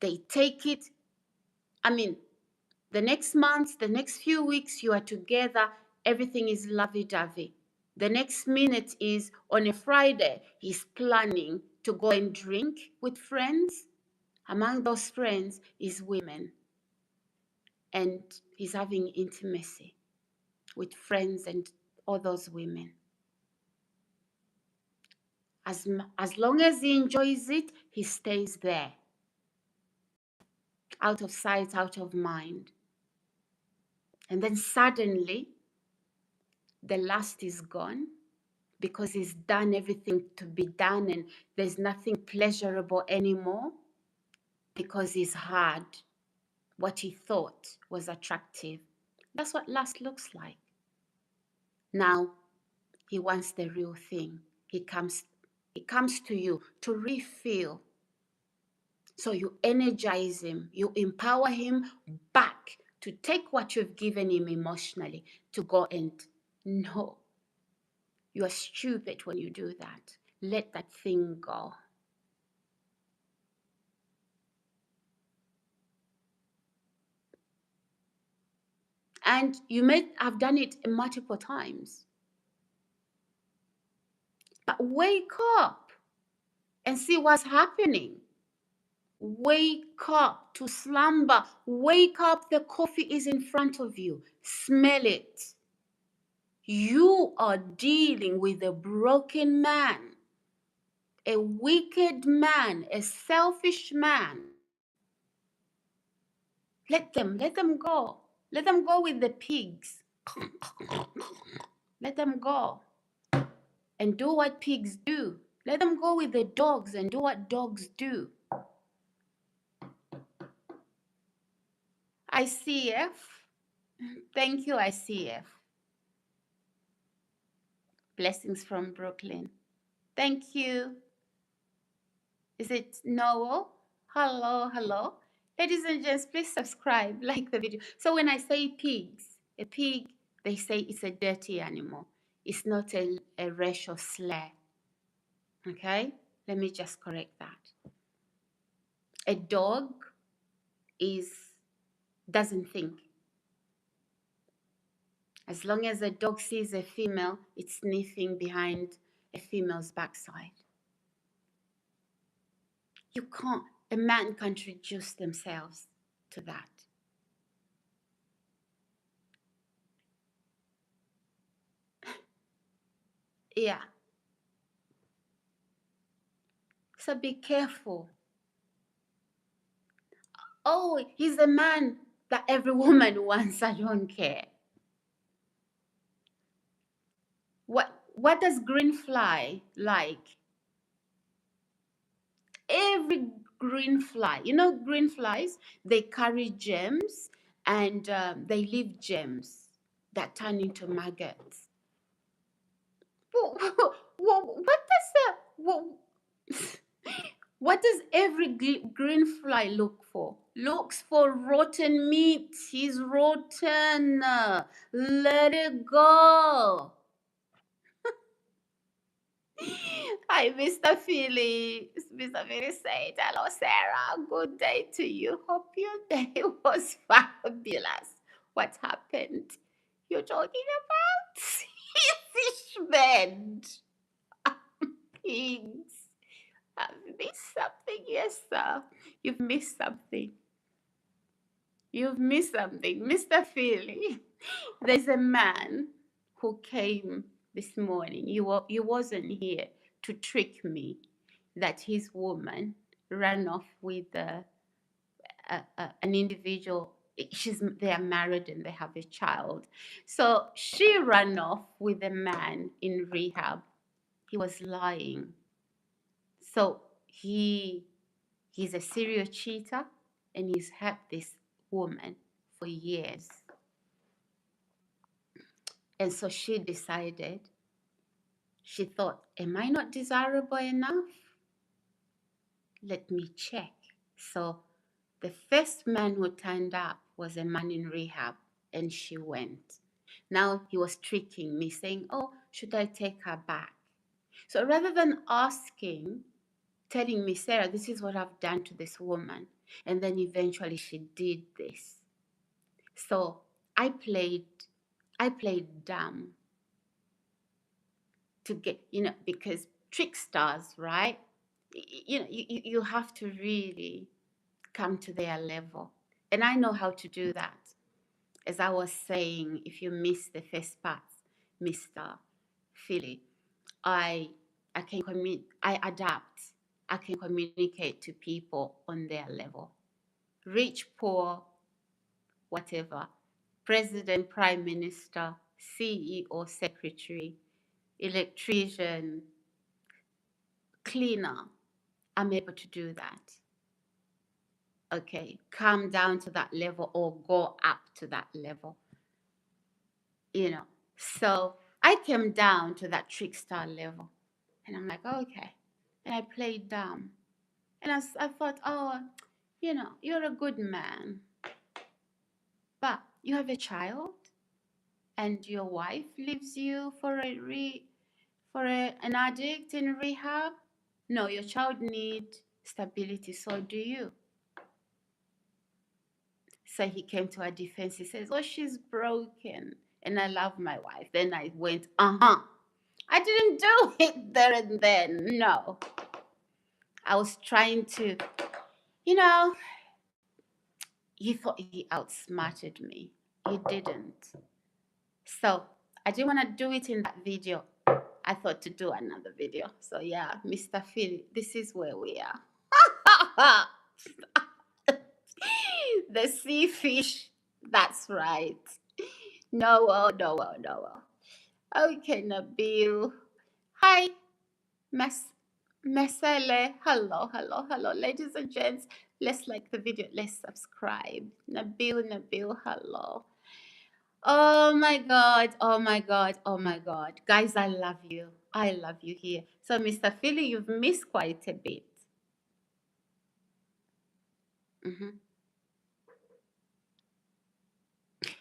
S1: They take it, the next month, the next few weeks, you are together, everything is lovey-dovey. The next minute is on a Friday, he's planning to go and drink with friends. Among those friends is women. And he's having intimacy with friends and all those women. As long as he enjoys it, he stays there. Out of sight, out of mind. And then suddenly, the lust is gone because he's done everything to be done and there's nothing pleasurable anymore because he's had what he thought was attractive. That's what lust looks like. Now, he wants the real thing. He comes to you to refill. So you energize him, you empower him back to take what you've given him emotionally to go and no. You are stupid when you do that. Let that thing go. And you may have done it multiple times. But wake up and see what's happening. Wake up to slumber. Wake up, the coffee is in front of you. Smell it. You are dealing with a broken man, a wicked man, a selfish man. Let them go. Let them go with the pigs. Let them go and do what pigs do. Let them go with the dogs and do what dogs do. ICF. Thank you, ICF. Blessings from Brooklyn. Thank you. Is it Noel? Hello, hello. Ladies and gents, please subscribe, like the video. So when I say pigs, a pig, they say it's a dirty animal. It's not a racial slur. Okay? Let me just correct that. A dog doesn't think. As long as a dog sees a female, it's sniffing behind a female's backside. A man can't reduce themselves to that. Yeah. So be careful. Oh, he's a man that every woman wants. I don't care. What does green fly like? Every green fly, green flies, they carry gems and they leave gems that turn into maggots. What does that? What does every green fly look for? Looks for rotten meat. He's rotten. Let it go. Hi, Mr. Philly. Mr. Philly said, hello, Sarah. Good day to you. Hope your day was fabulous. What happened? You're talking about fish bed. Pigs. I've missed something. Yes, sir. You've missed something. You've missed something. Mr. Philly, there's a man who came this morning. You wasn't here to trick me that his woman ran off with an individual. They are married and they have a child. So she ran off with a man in rehab. He was lying. So he's a serial cheater and he's had this woman for years. And so she decided, she thought, am I not desirable enough? Let me check. So the first man who turned up was a man in rehab, and she went. Now he was tricking me, saying, oh, should I take her back? So rather than asking, telling me, Sarah, this is what I've done to this woman, and then eventually she did this. So I played dumb to get, because tricksters, right? You have to really come to their level. And I know how to do that. As I was saying, if you miss the first part, Mr. Philly, I I adapt. I can communicate to people on their level. Rich, poor, whatever. President, Prime Minister, CEO, Secretary, electrician, cleaner. I'm able to do that. Okay, come down to that level or go up to that level. So I came down to that trickster level and I'm like, okay. And I played dumb. And I thought, oh, you're a good man, but you have a child and your wife leaves you for an addict in rehab. No, your child needs stability, so do you. So he came to her defense. He says, oh, she's broken. And I love my wife. Then I went, I didn't do it there and then. No. I was trying to, he thought he outsmarted me. He didn't. So I didn't want to do it in that video. I thought to do another video. So yeah, Mr. Phil, this is where we are. The sea fish. That's right. No. Okay, Nabil. Hi, Mesele. Hello. Ladies and gents, let's like the video. Let's subscribe. Nabil, hello. Oh my God. Guys, I love you. I love you here. So, Mr. Philly, you've missed quite a bit.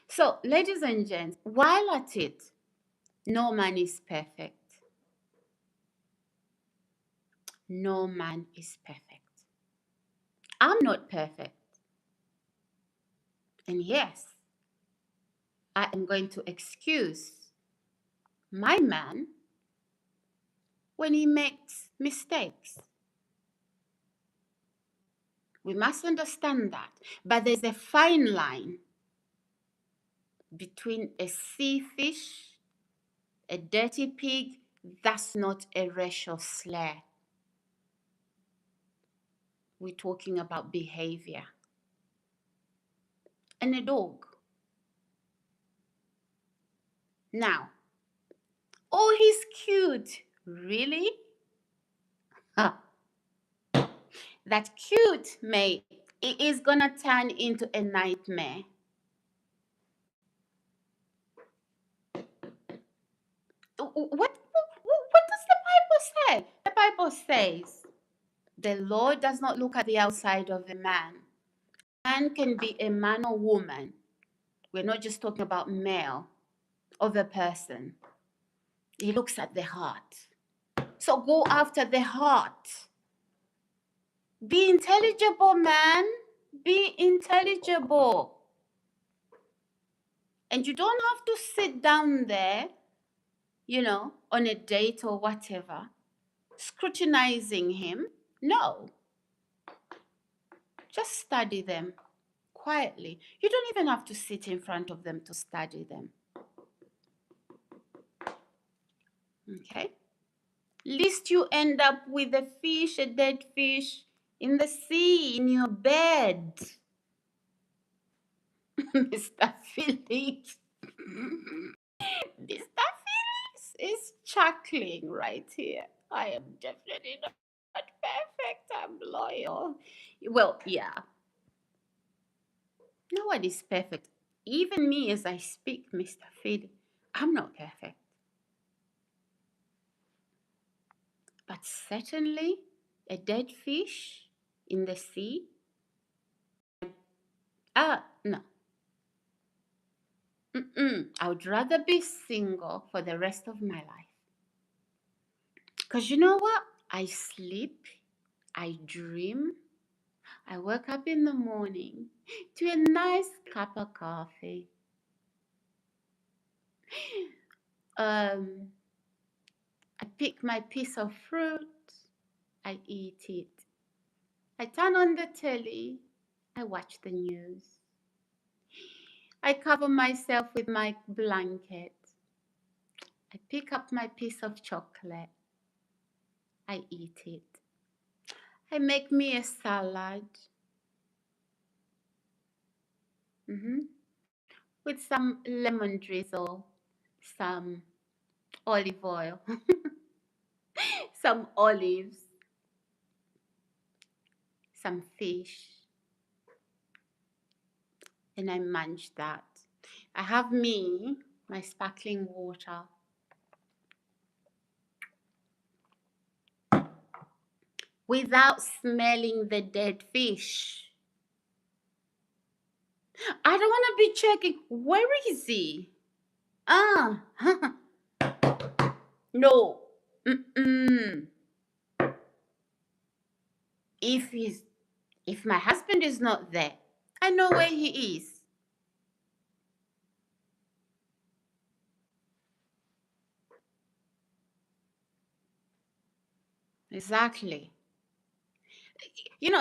S1: So, ladies and gents, while at it, no man is perfect. No man is perfect. I'm not perfect. And yes, I am going to excuse my man when he makes mistakes. We must understand that. But there's a fine line between a sea fish, a dirty pig. That's not a racial slur. We're talking about behavior. And a dog. Now, oh, he's cute. Really? Huh. That cute, mate, it is gonna turn into a nightmare. What does the Bible say? The Bible says The Lord does not look at the outside of a man. Man can be a man or woman. We're not just talking about male of a person. He looks at the heart. So go after the heart. Be intelligible, man. Be intelligible. And you don't have to sit down there, on a date or whatever, scrutinizing him. No. Just study them quietly. You don't even have to sit in front of them to study them. Okay? Lest you end up with a fish, a dead fish, in the sea, in your bed. Mr. Felix. Mr. Felix is chuckling right here. I am definitely not perfect. I'm loyal. Well, yeah. No one is perfect. Even me as I speak, Mr. Felix, I'm not perfect. But certainly a dead fish in the sea. No. I would rather be single for the rest of my life. Because you know what? I sleep, I dream, I wake up in the morning to a nice cup of coffee. I pick my piece of fruit, I eat it. I turn on the telly, I watch the news. I cover myself with my blanket. I pick up my piece of chocolate. I eat it. I make me a salad. With some lemon drizzle, some olive oil, some olives, some fish. And I munch that. I have my sparkling water. Without smelling the dead fish. I don't want to be checking, where is he? No. If my husband is not there, I know where he is. Exactly.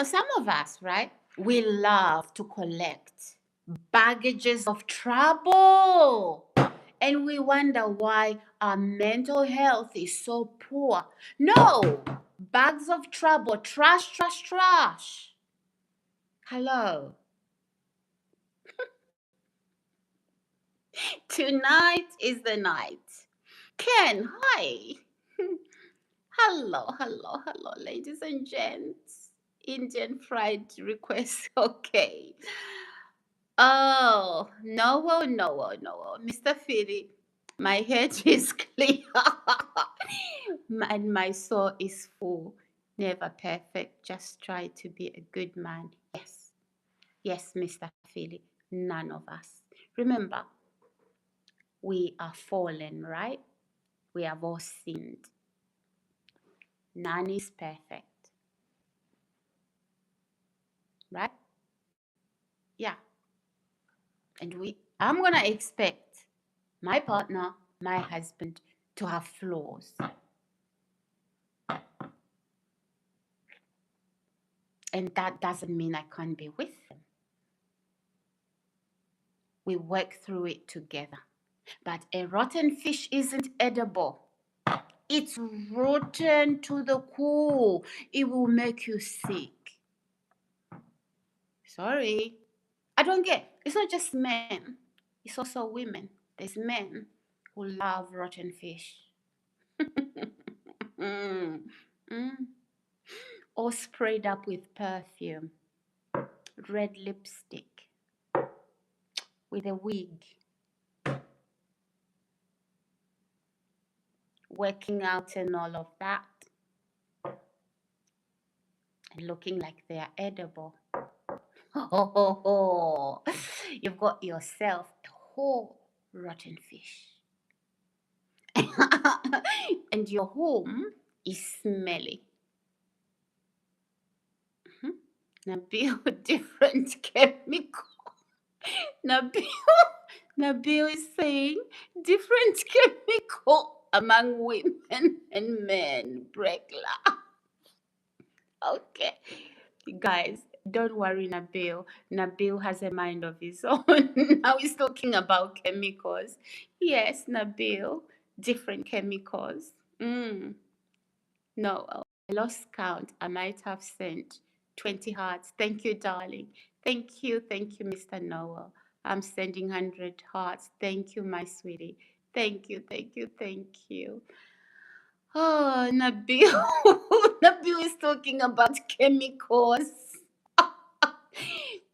S1: Some of us, right? We love to collect baggages of trouble. And we wonder why our mental health is so poor. No, bags of trouble, trash, trash, trash. Hello. Tonight is the night. Ken, hi. Hello, ladies and gents. Indian fried request, okay. Oh, no, Mr. Philip, my head is clear and my soul is full. Never perfect, just try to be a good man. Yes, Mr. Philip, none of us. Remember, we are fallen, right? We have all sinned. None is perfect. Right? Yeah. And I'm going to expect my partner, my husband, to have flaws. And that doesn't mean I can't be with them. We work through it together. But a rotten fish isn't edible. It's rotten to the core. It will make you sick. Sorry. I don't get. It's not just men. It's also women. There's men who love rotten fish. All sprayed up with perfume. Red lipstick. With a wig. Working out and all of that. and looking like they are edible. Oh, you've got yourself a whole rotten fish. And your home is smelly. Now build different chemical. Nabil, Nabil is saying different chemical among women and men. Breakla. Okay. Guys, don't worry, Nabil. Nabil has a mind of his own. Now he's talking about chemicals. Yes, Nabil, different chemicals. No, I lost count. I might have sent 20 hearts. Thank you, darling. Thank you, Mr. Noel. I'm sending 100 hearts. Thank you, my sweetie. Thank you, thank you. Oh, Nabil. Nabil is talking about chemicals.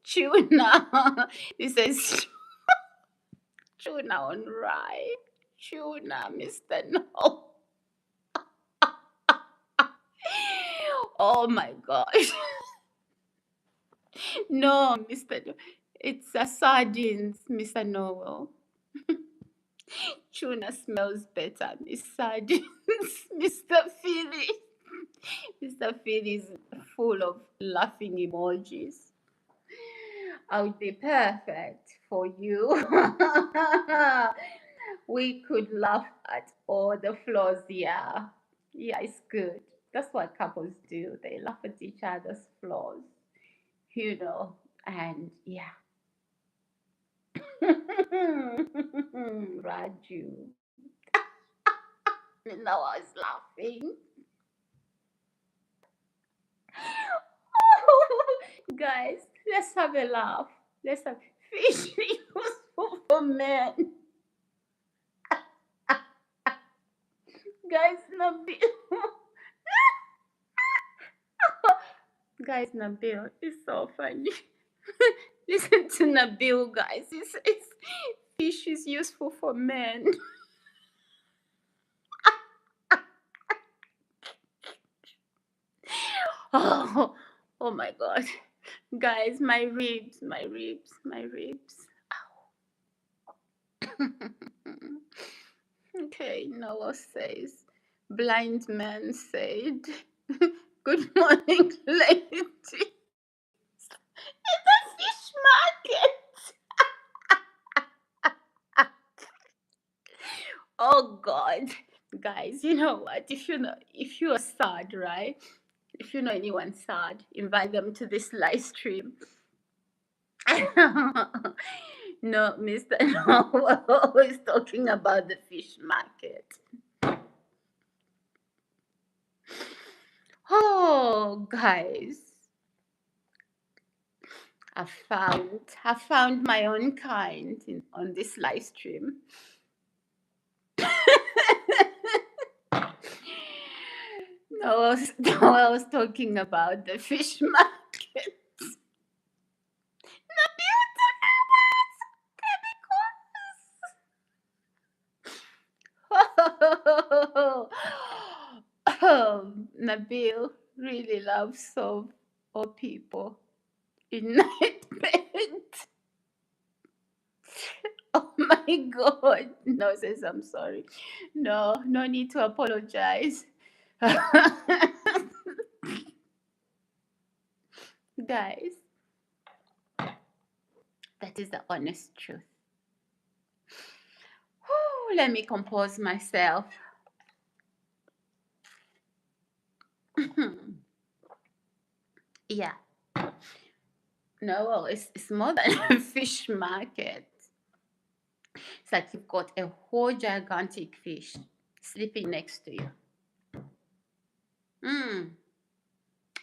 S1: Tuna. He says tuna on rye. Tuna, Mr. No. Oh my gosh. No, Mr. No. It's sardines, Mr. Noel. Tuna smells better, Miss Sardines. Mr. Philly. Mr. Philly is full of laughing emojis. I would be perfect for you. We could laugh at all the flaws. Yeah. Yeah, it's good. That's what couples do. They laugh at each other's flaws, and yeah. Raju. Now I was laughing. Guys, let's have a laugh. Let's have fish useful for men. Guys, Nabil. Guys, Nabil is so funny. Listen to Nabil, guys. He says fish is useful for men. Oh, oh my God. Guys, my ribs. Okay, Noah says, blind man said, good morning, lady. In the fish market. Oh God. Guys, you know what? If you are sad, right? If you know anyone sad, invite them to this live stream. No, Mr. No, we're always talking about the fish market. Oh, guys, I found my own kind on this live stream. No, I was talking about the fish market. Nabil really loves soap or people in night bed. Oh my God. No, says I'm sorry. No need to apologize. Guys, that is the honest truth. Whew, let me compose myself. Yeah. No, well, it's more than a fish market. It's like you've got a whole gigantic fish sleeping next to you.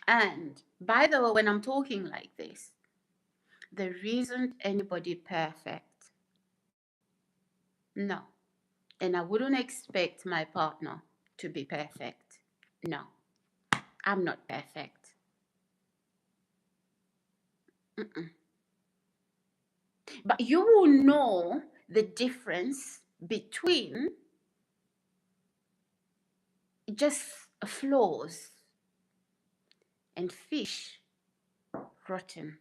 S1: And by the way, when I'm talking like this, there isn't anybody perfect. No. And I wouldn't expect my partner to be perfect. No. I'm not perfect. But you will know the difference between just flaws and fish, rotten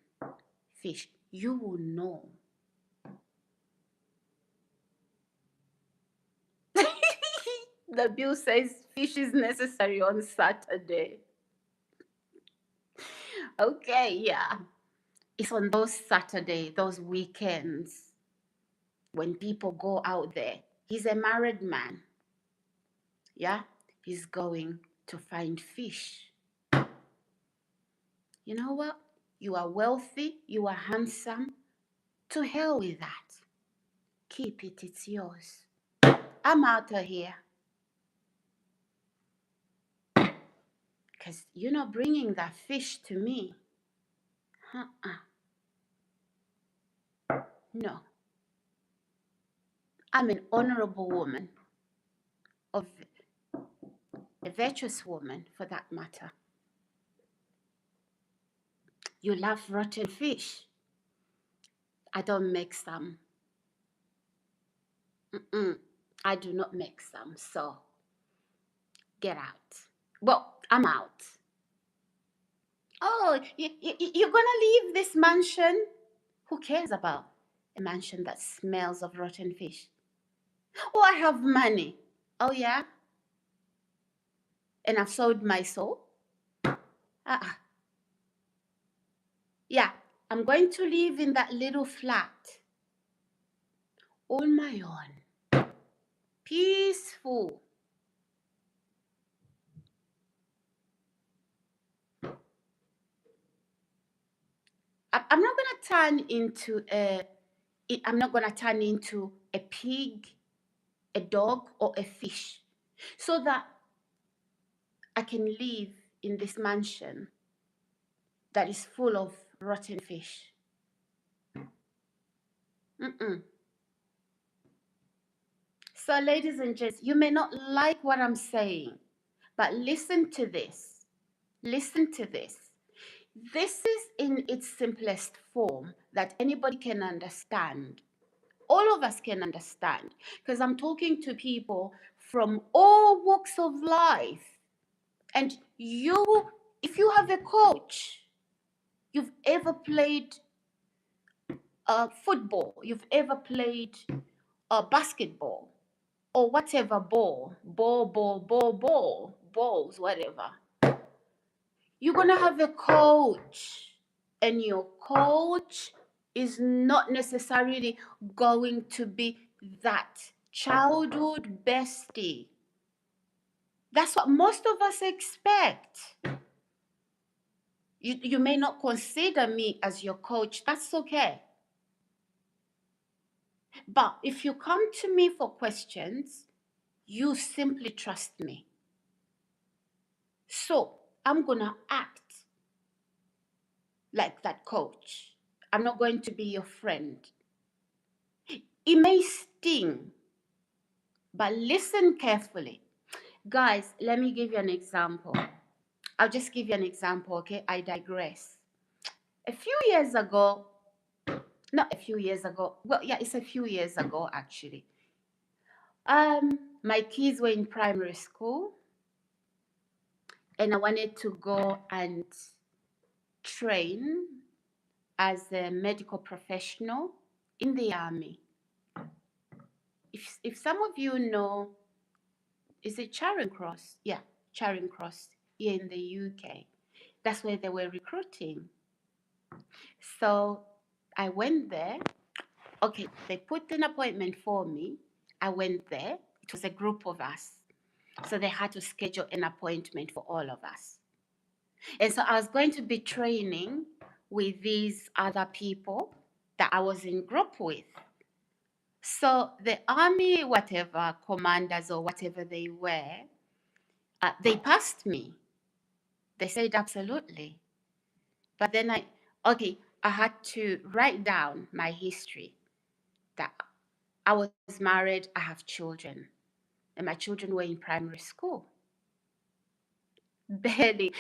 S1: fish, you will know. The bill says fish is necessary on Saturday. Okay, yeah. It's on those Saturday, those weekends when people go out there. He's a married man. Yeah, he's going to find fish. You know what? You are wealthy, you are handsome. To hell with that. Keep it, it's yours. I'm out of here. Because you're not bringing that fish to me. No. I'm an honorable woman, of a virtuous woman for that matter. You love rotten fish. I don't make some. I do not make some, so get out. Well, I'm out. Oh, you're gonna leave this mansion? Who cares about a mansion that smells of rotten fish? Oh, I have money. Oh, yeah? And I've sold my soul? Uh-uh. Yeah, I'm going to live in that little flat on my own. Peaceful. I'm not going to turn into I'm not going to turn into a pig, a dog, or a fish so that I can live in this mansion that is full of rotten fish. So, ladies and gents, you may not like what I'm saying, but listen to this. Listen to this. This is in its simplest form that anybody can understand. All of us can understand, because I'm talking to people from all walks of life. And you, if you have a coach, you've ever played football, you've ever played basketball, or whatever balls, whatever. You're going to have a coach, and your coach is not necessarily going to be that childhood bestie. That's what most of us expect. You may not consider me as your coach. That's okay. But if you come to me for questions, you simply trust me. So I'm going to act like that coach. I'm not going to be your friend. It may sting, but listen carefully. Guys, let me give you an example. I'll just give you an example, okay? I digress. A few years ago, not a few years ago, well, yeah, it's a few years ago actually. My kids were in primary school, and I wanted to go and train as a medical professional in the army. If some of you know, is it Charing Cross? Yeah, Charing Cross here in the UK. That's where they were recruiting. So I went there. Okay, they put an appointment for me. I went there. It was a group of us. So they had to schedule an appointment for all of us. And so I was going to be training with these other people that I was in group with. So the army, whatever, commanders or whatever they were, they passed me. They said absolutely. But then I had to write down my history, that I was married, I have children, and my children were in primary school. Barely.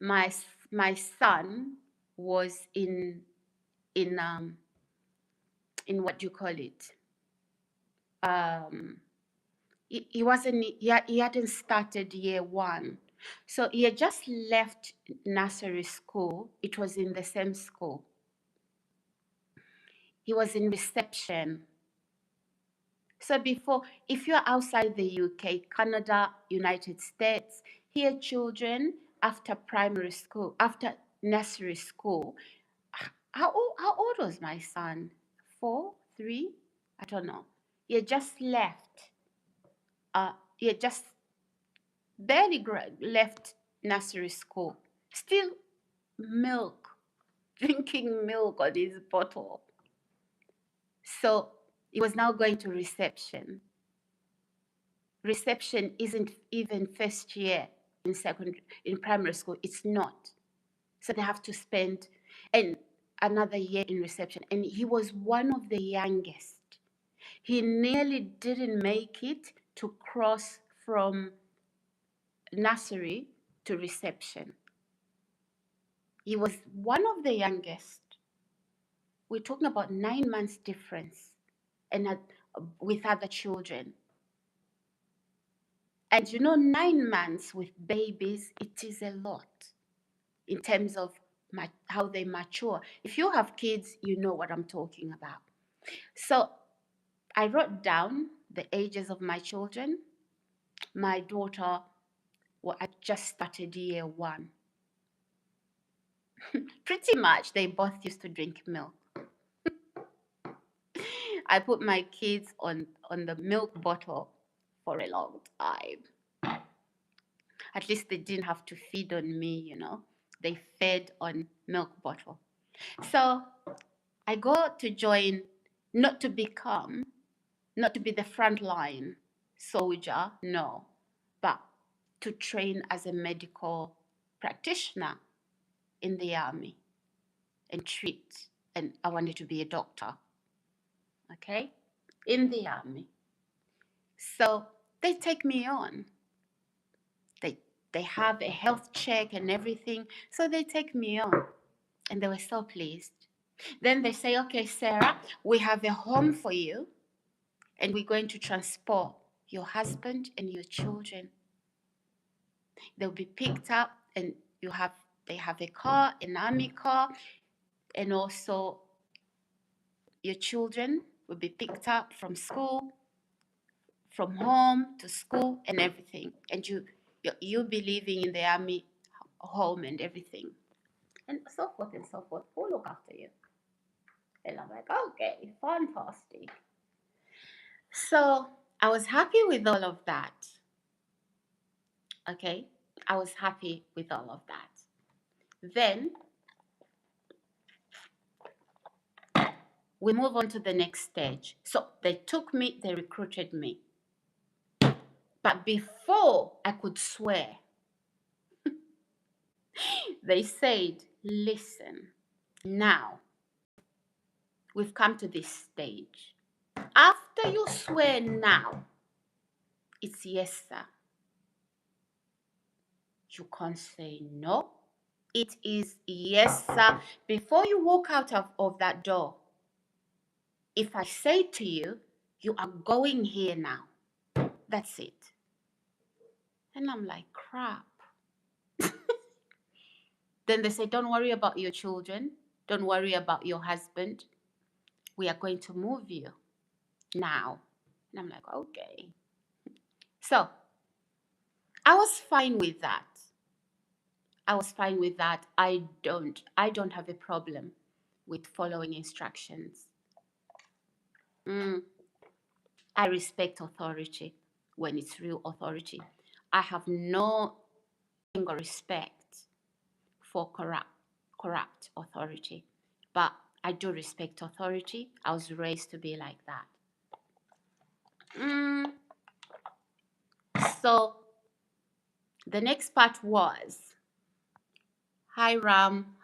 S1: My son was in what do you call it? He hadn't started year one, So he had just left nursery school. It was in the same school. He was in reception. So before, if you're outside the UK, Canada, United States, here children after primary school, after nursery school, how old was my son? 4, 3? I don't know. He had just left. He had just barely left nursery school. Still milk, drinking milk on his bottle. So he was now going to reception. Reception isn't even first year in primary school. It's not. So they have to spend another year in reception. And he was one of the youngest. He nearly didn't make it to cross from nursery to reception. He was one of the youngest. We're talking about 9 months difference and with other children. And 9 months with babies, it is a lot in terms of how they mature. If you have kids, you know what I'm talking about. So I wrote down the ages of my children. My daughter, I just started year 1. Pretty much, they both used to drink milk. I put my kids on the milk bottle for a long time. At least they didn't have to feed on me, They fed on milk bottle. So I go to join, not to be the frontline soldier, no, but to train as a medical practitioner in the army and treat. And I wanted to be a doctor, okay, in the army. So they take me on. They have a health check and everything. So they take me on. And they were so pleased. Then they say, okay, Sarah, we have a home for you. And we're going to transport your husband and your children. They'll be picked up and they have a car, an army car, and also your children will be picked up from school, from home to school and everything. And you'll be living in the army home and everything. And so forth and so forth. We'll look after you. And I'm like, okay, fantastic. So I was happy with all of that. Okay, I was happy with all of that. Then we move on to the next stage. So they recruited me. But before I could swear, they said, listen, now we've come to this stage. After you swear now, it's yes, sir. You can't say no. It is yes, sir. Before you walk out of that door, if I say to you, you are going here now, that's it. And I'm like, crap. Then they say, don't worry about your children. Don't worry about your husband. We are going to move you now. And I'm like, okay. So I was fine with that. I don't have a problem with following instructions. I respect authority when it's real authority. I have no respect for corrupt authority, but I do respect authority. I was raised to be like that. So the next part was, hi Ram.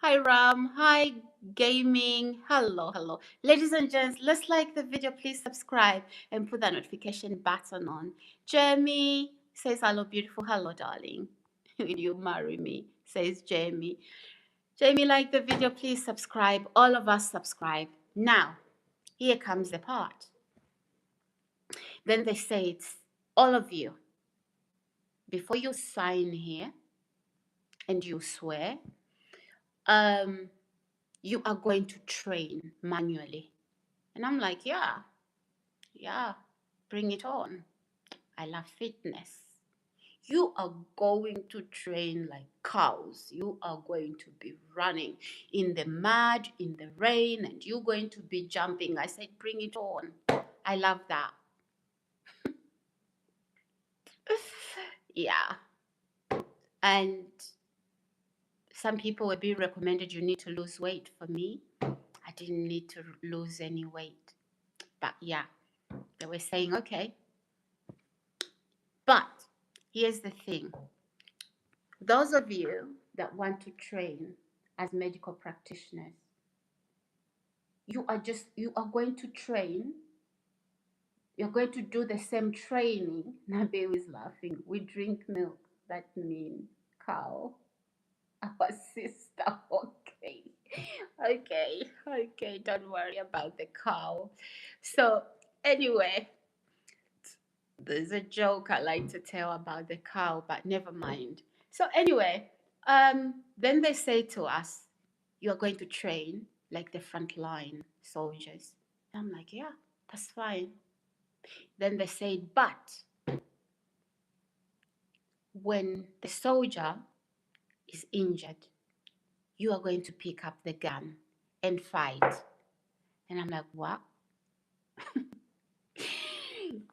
S1: Hi Ram, hi gaming, hello. Ladies and gents, let's like the video, please subscribe and put that notification button on. Jamie says, hello beautiful, hello darling. Will you marry me? Says Jamie. Jamie, like the video, please subscribe. All of us subscribe. Now, here comes the part. Then they say, it's all of you. before you sign here and you swear, you are going to train manually. And I'm like, yeah, bring it on. I love fitness. You are going to train like cows. You are going to be running in the mud, in the rain, and you're going to be jumping. I said, bring it on. I love that. Yeah. And some people were being recommended you need to lose weight. For me, I didn't need to lose any weight. But yeah, they were saying, okay. But here's the thing. Those of you that want to train as medical practitioners, you are going to train. You're going to do the same training. Nabe is laughing. We drink milk. That means cow. Our sister. Okay. Okay. Don't worry about the cow. So, anyway, there's a joke I like to tell about the cow, but never mind. So, anyway, then they say to us, you are going to train like the frontline soldiers. I'm like, yeah, that's fine. Then they said, but when the soldier is injured, you are going to pick up the gun and fight. And I'm like, what?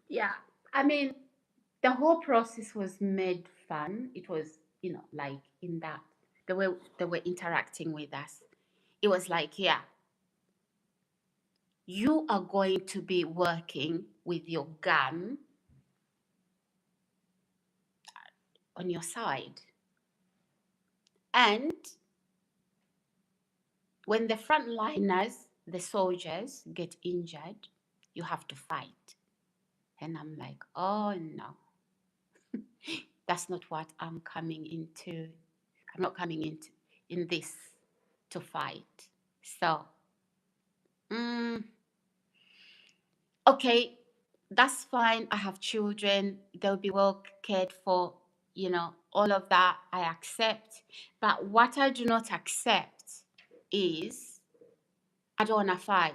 S1: Yeah, I mean, the whole process was made fun. It was, like in that the way they were interacting with us. It was like, yeah, you are going to be working with your gun on your side. And when the frontliners, the soldiers, get injured, you have to fight. And I'm like, oh no, that's not what I'm coming into. I'm not coming into in this to fight. So, okay, that's fine. I have children. They'll be well cared for, all of that I accept. But what I do not accept is I don't want to fight.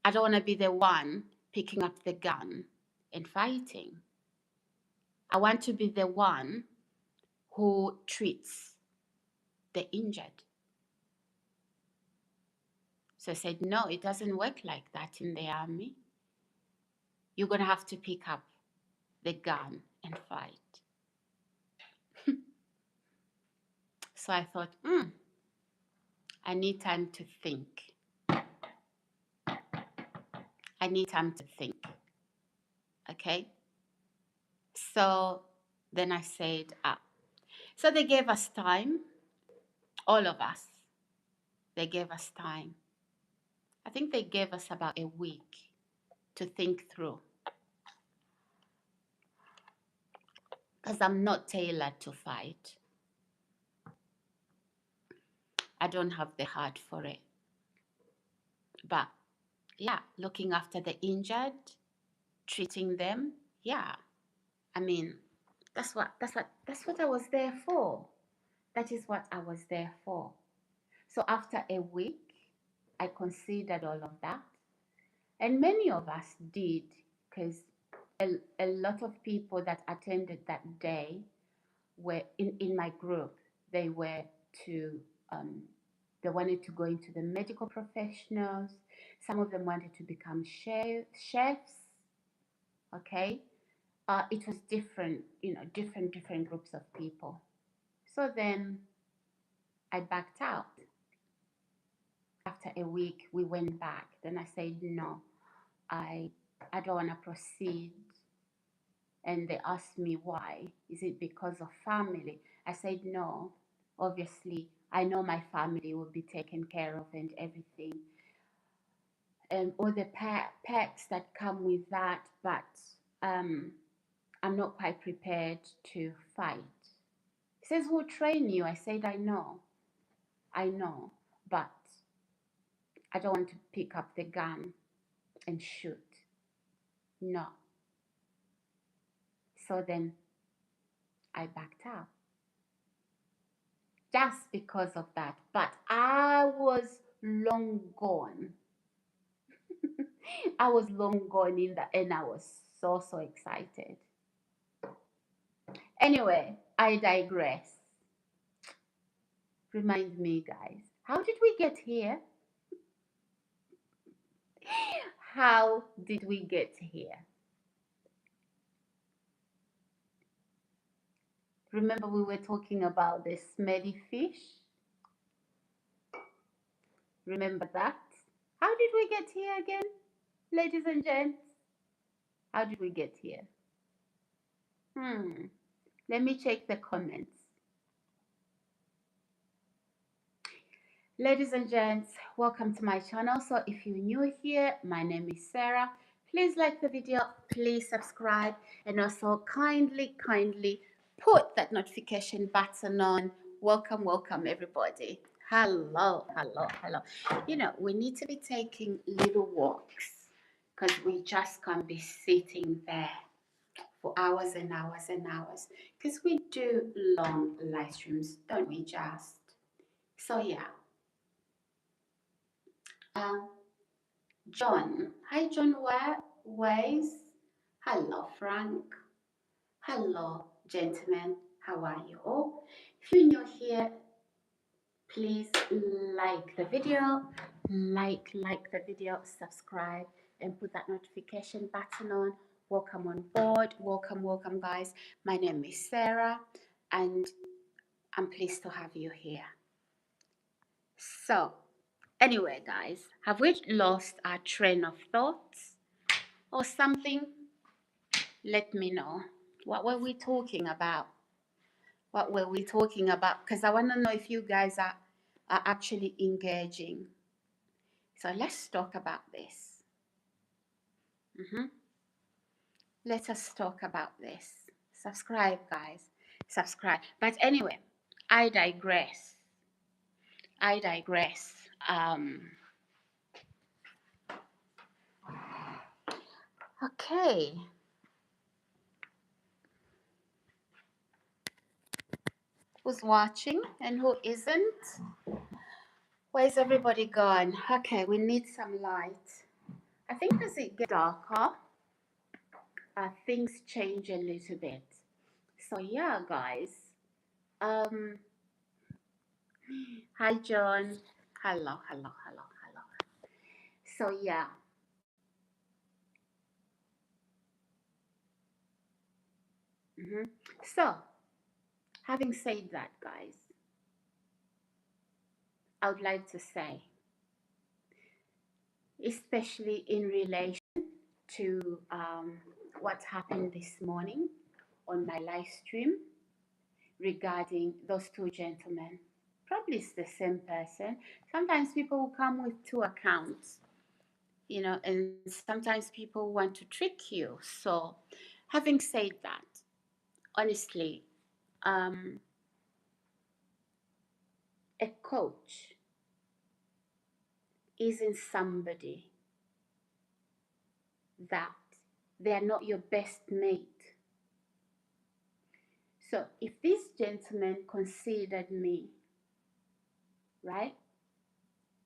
S1: I don't want to be the one picking up the gun and fighting. I want to be the one who treats the injured. So I said, no, it doesn't work like that in the army. You're going to have to pick up the gun and fight. So I thought, I need time to think. I need time to think. Okay? So then I said, So they gave us time, all of us. They gave us time. I think they gave us about a week to think through. Because I'm not tailored to fight. I don't have the heart for it. But yeah, looking after the injured, treating them, yeah. I mean, that's what I was there for. That is what I was there for. So after a week, I considered all of that. And many of us did, because a lot of people that attended that day were in my group. They were they wanted to go into the medical professionals. Some of them wanted to become chefs. Okay. It was different, different groups of people. So then I backed out. After a week, we went back. Then I said, no, I don't want to proceed. And they asked me why. Is it because of family? I said, no. Obviously, I know my family will be taken care of and everything. And all the perks that come with that, but I'm not quite prepared to fight. He says, who'll train you? I said, I know, but I don't want to pick up the gun and shoot. No. So then I backed out just because of that. But I was long gone. I was long gone in that, and I was so excited. Anyway, I digress. Remind me, guys, how did we get here? How did we get here? Remember, we were talking about the smelly fish? Remember that? How did we get here again, ladies and gents? How did we get here? Let me check the comments. Ladies and gents, welcome to my channel. So if you're new here, my name is Sarah. Please like the video, please subscribe, and also kindly put that notification button on. Welcome everybody. Hello. You know, we need to be taking little walks because we just can't be sitting there for hours and hours because we do long live streams, don't we just? So yeah. John. Hi, John Ways. Hello, Frank. Hello, gentlemen. How are you all? If you're new here, please like the video, like the video, subscribe, and put that notification button on. Welcome on board. Welcome, guys. My name is Sarah, and I'm pleased to have you here. So, anyway, guys, have we lost our train of thoughts or something? Let me know. What were we talking about? What were we talking about? Because I want to know if you guys are actually engaging. So let's talk about this. Let us talk about this. Subscribe, guys. Subscribe. But anyway, I digress. Okay. Who's watching and who isn't? Where's everybody gone? Okay, we need some light. I think as it gets darker, things change a little bit. So yeah, guys. Hi, John. Hello. So yeah. So, having said that, guys, I would like to say, especially in relation to what happened this morning on my live stream regarding those two gentlemen. Probably it's the same person. Sometimes people will come with two accounts, you know, and sometimes people want to trick you. So, having said that, honestly, a coach isn't somebody that they are not your best mate. So if this gentleman considered me, right,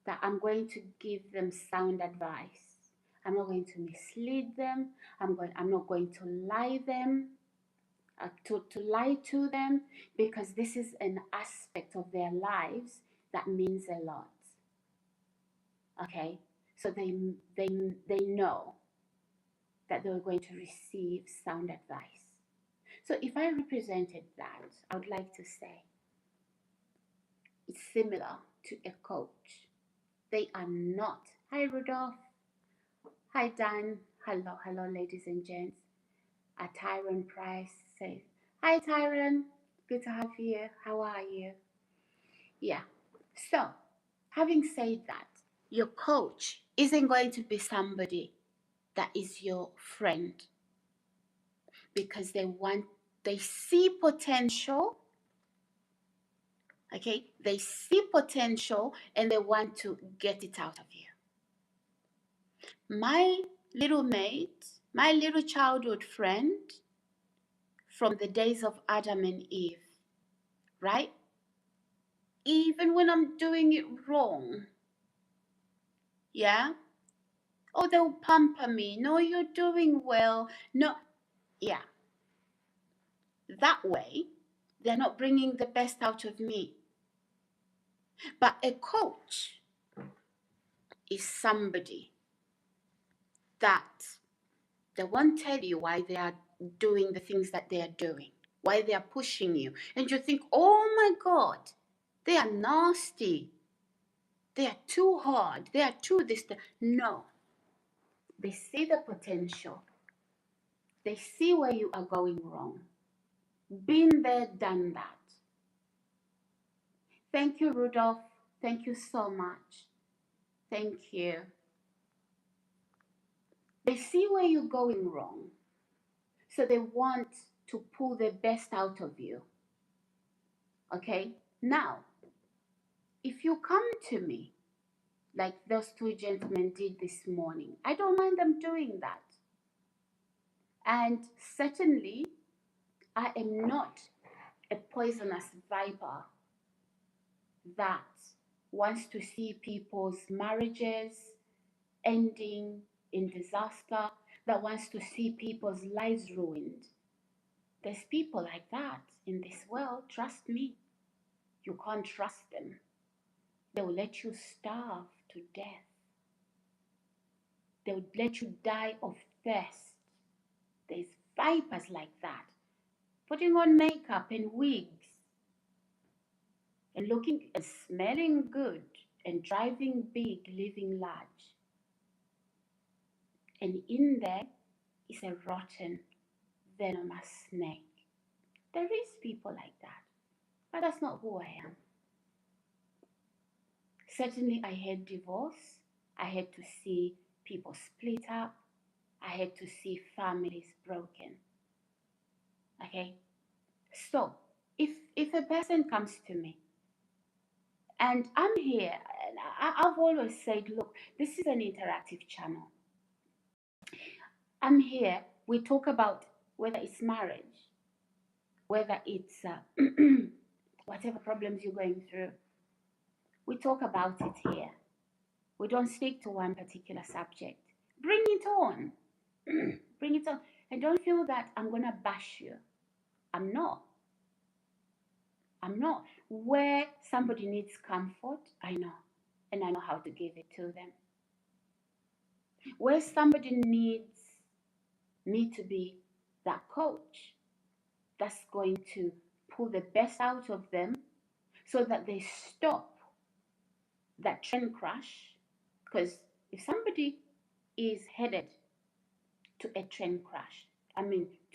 S1: that I'm going to give them sound advice, I'm not going to mislead them, I'm not going to lie to them, because this is an aspect of their lives that means a lot. Okay, so they know that they were going to receive sound advice. So if I represented that, I would like to say it's similar to a coach. They are not. Hi, Rudolph. Hi, Dan. Hello, ladies and gents. Tyron Price says, hi, Tyron. Good to have you. How are you? Yeah. So, having said that, your coach isn't going to be somebody that is your friend, because they see potential. Okay, they see potential and they want to get it out of you. My little mate, my little childhood friend, from the days of Adam and Eve, right? Even when I'm doing it wrong, yeah? Oh, they'll pamper me. No, you're doing well. No, yeah. That way, they're not bringing the best out of me. But a coach is somebody that they won't tell you why they are doing the things that they are doing, why they are pushing you. And you think, oh my God, they are nasty. They are too hard. They are too this. No. They see the potential. They see where you are going wrong. Been there, done that. Thank you, Rudolph. Thank you so much. Thank you. They see where you're going wrong. So they want to pull the best out of you. Okay? Now, if you come to me, like those two gentlemen did this morning, I don't mind them doing that. And certainly, I am not a poisonous viper that wants to see people's marriages ending in disaster, that wants to see people's lives ruined. There's people like that in this world, trust me. You can't trust them. They will let you starve to death. They would let you die of thirst. There's vipers like that, putting on makeup and wigs and looking and smelling good and driving big, living large. And in there is a rotten, venomous snake. There is people like that, but that's not who I am. Certainly, I had divorce. I had to see people split up. I had to see families broken. Okay? So, if a person comes to me, and I'm here, and I've always said, look, this is an interactive channel. I'm here, we talk about whether it's marriage, whether it's whatever problems you're going through. We talk about it here. We don't stick to one particular subject. Bring it on. Bring it on. And don't feel that I'm going to bash you. I'm not. I'm not. Where somebody needs comfort, I know. And I know how to give it to them. Where somebody needs me to be that coach that's going to pull the best out of them so that they stop that train crash. Because if somebody is headed to a train crash,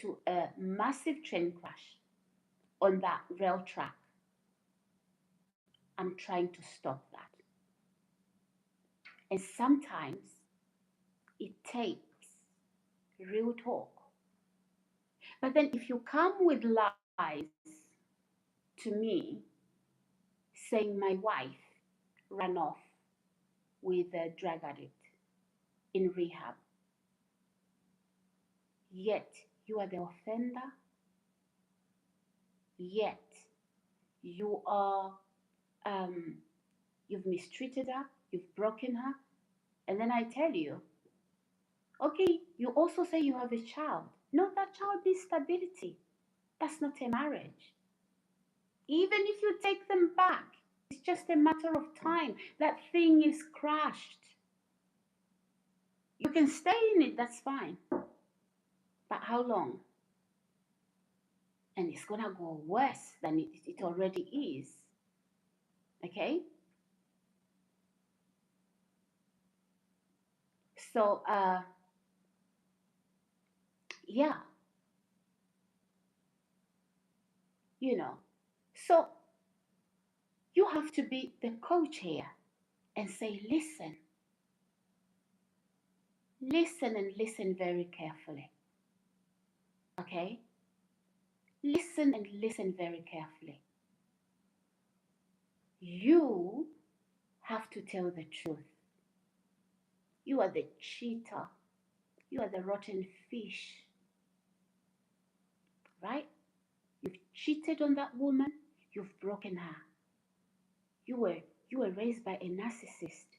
S1: to a massive train crash on that rail track, I'm trying to stop that. And sometimes it takes real talk. But then if you come with lies to me saying my wife ran off with a drug addict in rehab, yet you are the offender, yet you are, you've mistreated her, you've broken her, and then I tell you, okay, you also say you have a child. No, that child needs stability. That's not a marriage. Even if you take them back, it's just a matter of time. That thing is crashed. You can stay in it, that's fine. But how long? And it's going to go worse than it already is. Okay? So, yeah. You know. So, you have to be the coach here and say, listen. Listen and listen very carefully. Okay? Listen and listen very carefully. You have to tell the truth. You are the cheater. You are the rotten fish. right? You've cheated on that woman. You've broken her. You were you were raised by a narcissist.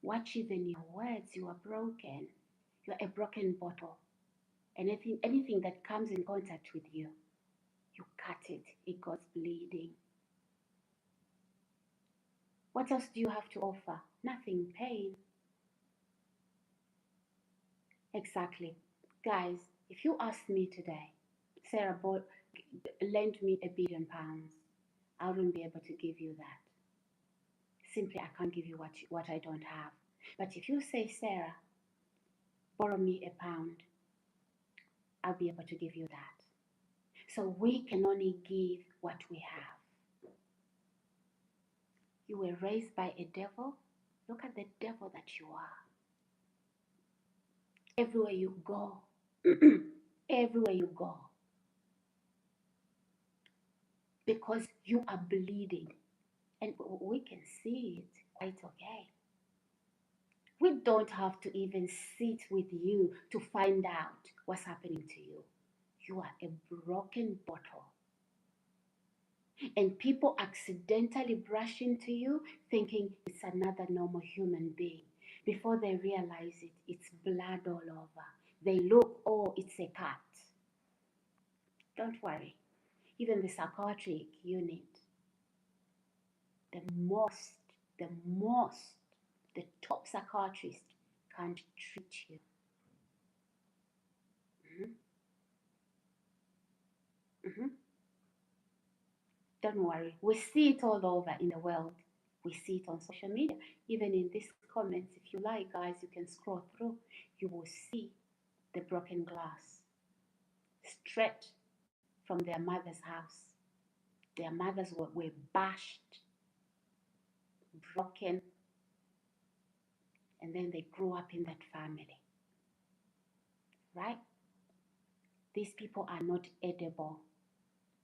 S1: Watch even your words. You are broken. You're a broken bottle. Anything that comes in contact with you, you cut it. It goes bleeding. What else do you have to offer? Nothing. Pain. Exactly. Guys, if you asked me today, Sarah, lend me £1 billion, I wouldn't be able to give you that. Simply, I can't give you what I don't have. But if you say, Sarah, borrow me £1, I'll be able to give you that. So we can only give what we have. You were raised by a devil. Look at the devil that you are. Everywhere you go, everywhere you go, because you are bleeding. And we can see it quite okay. We don't have to even sit with you to find out what's happening to you. You are a broken bottle. And people accidentally brush into you thinking it's another normal human being. Before they realize it, it's blood all over. They look, oh, it's a cat. Don't worry. Even the psychiatric unit, the top psychiatrist can't treat you. Mm-hmm. Don't worry. We see it all over in the world. We see it on social media. Even in these comments, if you like, guys, you can scroll through. You will see the broken glass straight from their mother's house. Their mothers were bashed, broken, and then they grew up in that family. Right? These people are not edible.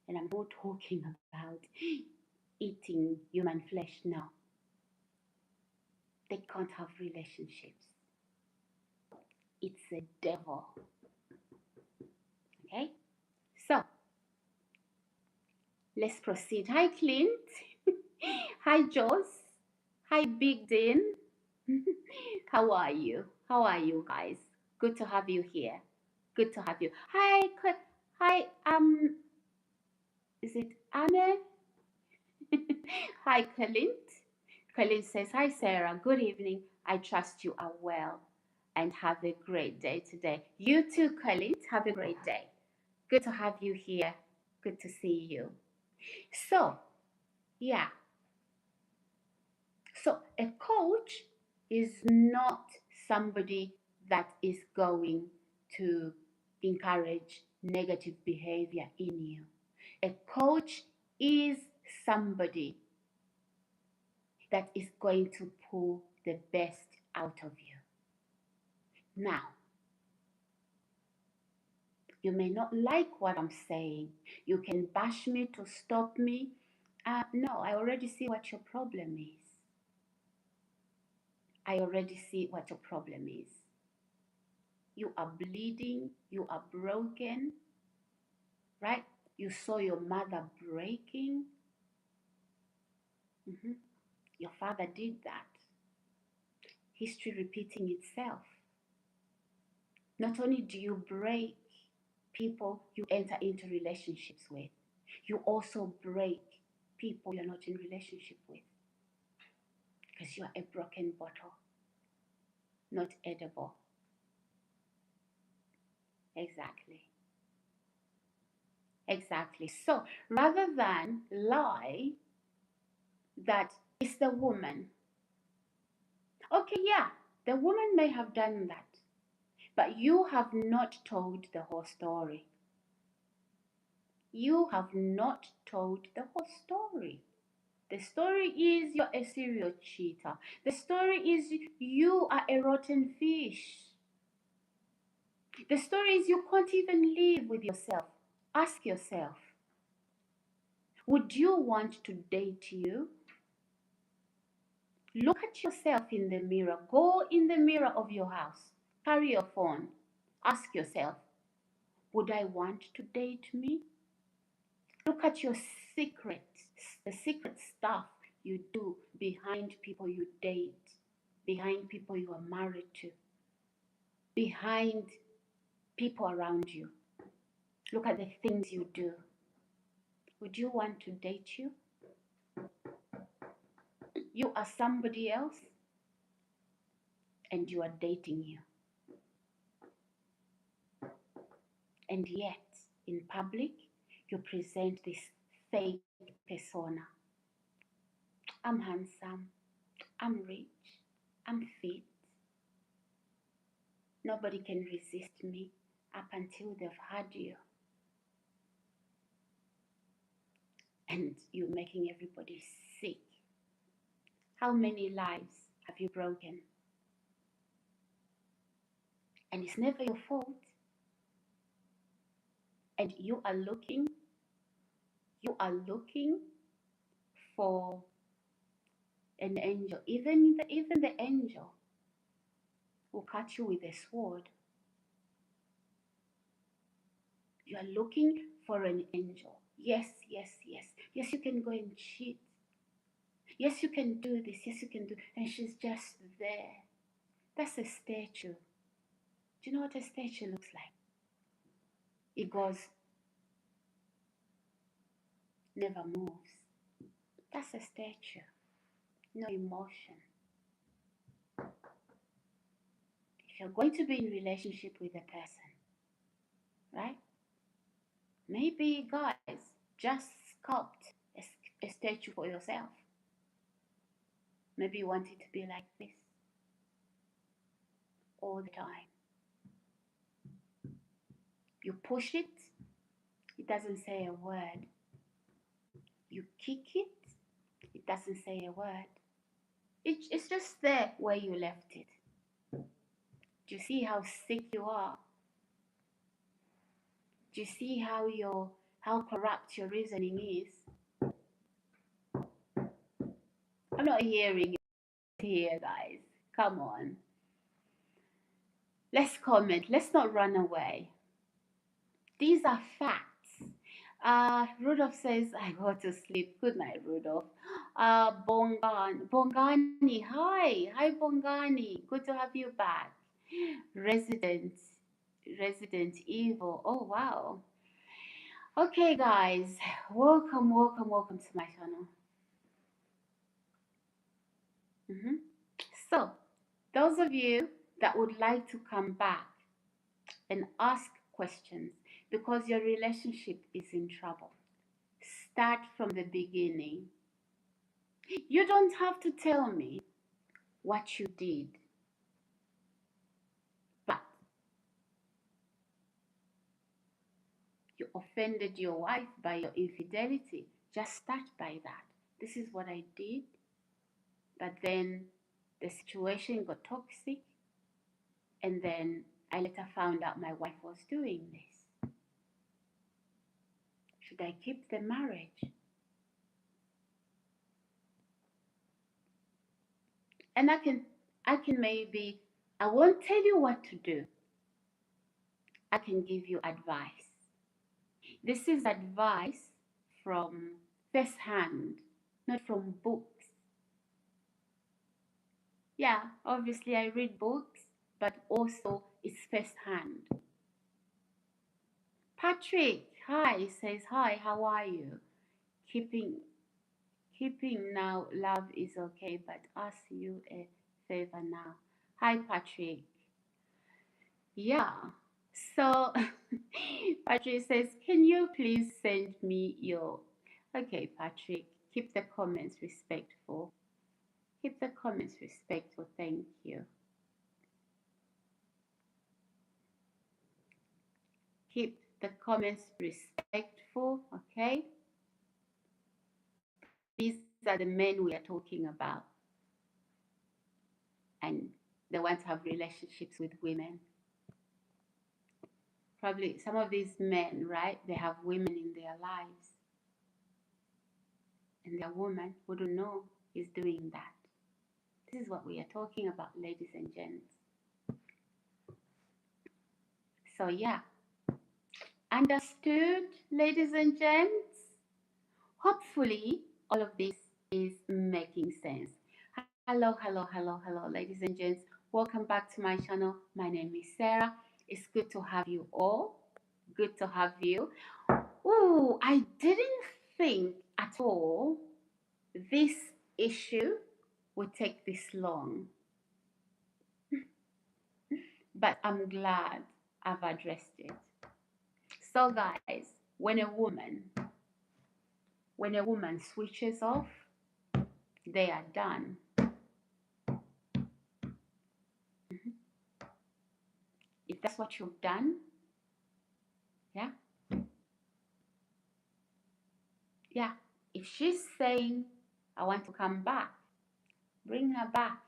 S1: And I'm not talking about eating human flesh. No. They can't have relationships. It's a devil. Okay? So, let's proceed. Hi, Clint. Hi, Joss. Hi, Big Dean. How are you? How are you guys? Good to have you here. Good to have you. Hi, is it Anne? Hi, Clint. Clint says, hi, Sarah. Good evening. I trust you are well and have a great day today. You too, Clint. Have a great day. Good to have you here. Good to see you. So, yeah. So, a coach is not somebody that is going to encourage negative behavior in you. A coach is somebody that is going to pull the best out of you. Now, you may not like what I'm saying. You can bash me to stop me. No, I already see what your problem is. I already see what your problem is. You are bleeding. You are broken. Right? You saw your mother breaking. Your father did that. History repeating itself. Not only do you break people you enter into relationships with, you also break people you're not in relationship with. Because you are a broken bottle, not edible. Exactly. Exactly. So rather than lie that it's the woman, okay, yeah, the woman may have done that, but you have not told the whole story. You have not told the whole story. The story is you're a serial cheater. The story is you are a rotten fish. The story is you can't even live with yourself. Ask yourself, would you want to date you? Look at yourself in the mirror. Go in the mirror of your house. Carry your phone. Ask yourself, Would I want to date me? Look at your secrets, the secret stuff you do behind people you date, behind people you are married to, behind people around you. Look at the things you do. Would you want to date you? You are somebody else and you are dating you. And yet, in public, you present this fake persona. I'm handsome, I'm rich, I'm fit. Nobody can resist me up until they've had you. And you're making everybody sick. How many lives have you broken? And it's never your fault. And you are looking for an angel. Even the angel will cut you with a sword. You are looking for an angel. Yes, yes, yes. Yes, you can go and cheat. Yes, you can do this. Yes, you can do. And she's just there. That's a statue. Do you know what a statue looks like? It goes, never moves. That's a statue. No emotion. If you're going to be in relationship with a person, right? Maybe, guys, just sculpt a statue for yourself. Maybe you want it to be like this all the time. You push it, it doesn't say a word. You kick it, it doesn't say a word. It's just there where you left it. Do you see how sick you are? Do you see how corrupt your reasoning is? I'm not hearing it here, guys. Come on. Let's comment. Let's not run away. These are facts. Rudolph says, I go to sleep. Good night, Rudolph. Bongani, hi. Hi, Bongani. Good to have you back. Resident Evil. Oh, wow. Okay, guys. Welcome to my channel. So, those of you that would like to come back and ask questions because your relationship is in trouble, start from the beginning. You don't have to tell me what you did, but you offended your wife by your infidelity. Just start by that. This is what I did, but then the situation got toxic, and then I later found out my wife was doing this. Should I keep the marriage? And I can maybe, I won't tell you what to do. I can give you advice. This is advice from first hand, not from books. Yeah, obviously I read books, but also it's first hand. Patrick, hi, says, hi, how are you? Keeping now, love is okay, but ask you a favor now. Hi, Patrick. Yeah, so Patrick says, can you please send me your... Okay, Patrick, keep the comments respectful. Keep the comments respectful, thank you. Keep the comments respectful, okay? These are the men we are talking about. And they want to have relationships with women. Probably some of these men, right? They have women in their lives. And their woman who don't know is doing that. This is what we are talking about, ladies and gents. So yeah, Understood, ladies and gents? Hopefully, all of this is making sense. Hello, hello, hello, hello, ladies and gents. Welcome back to my channel. My name is Sarah. It's good to have you all. Good to have you. Ooh, I didn't think at all this issue would take this long, but I'm glad I've addressed it. So guys, when a woman switches off, they are done. If that's what you've done, yeah, yeah. If she's saying, I want to come back, bring her back.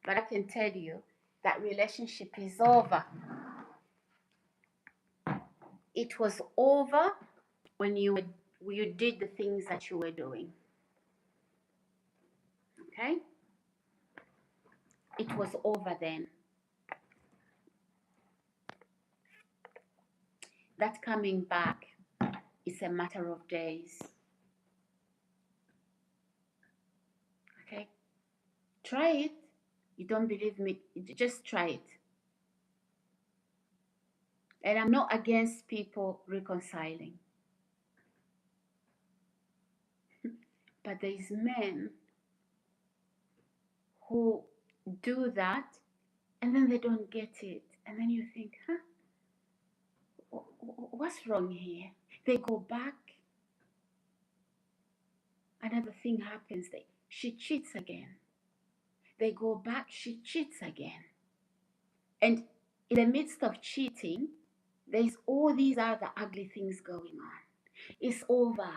S1: But I can tell you that relationship is over. It was over when you did the things that you were doing. Okay? It was over then. That coming back is a matter of days. Okay? Try it. You don't believe me? Just try it. And I'm not against people reconciling. But there's men who do that and then they don't get it. And then you think, huh? What's wrong here? They go back. Another thing happens. She cheats again. They go back. She cheats again. And in the midst of cheating, there's all these other ugly things going on. It's over.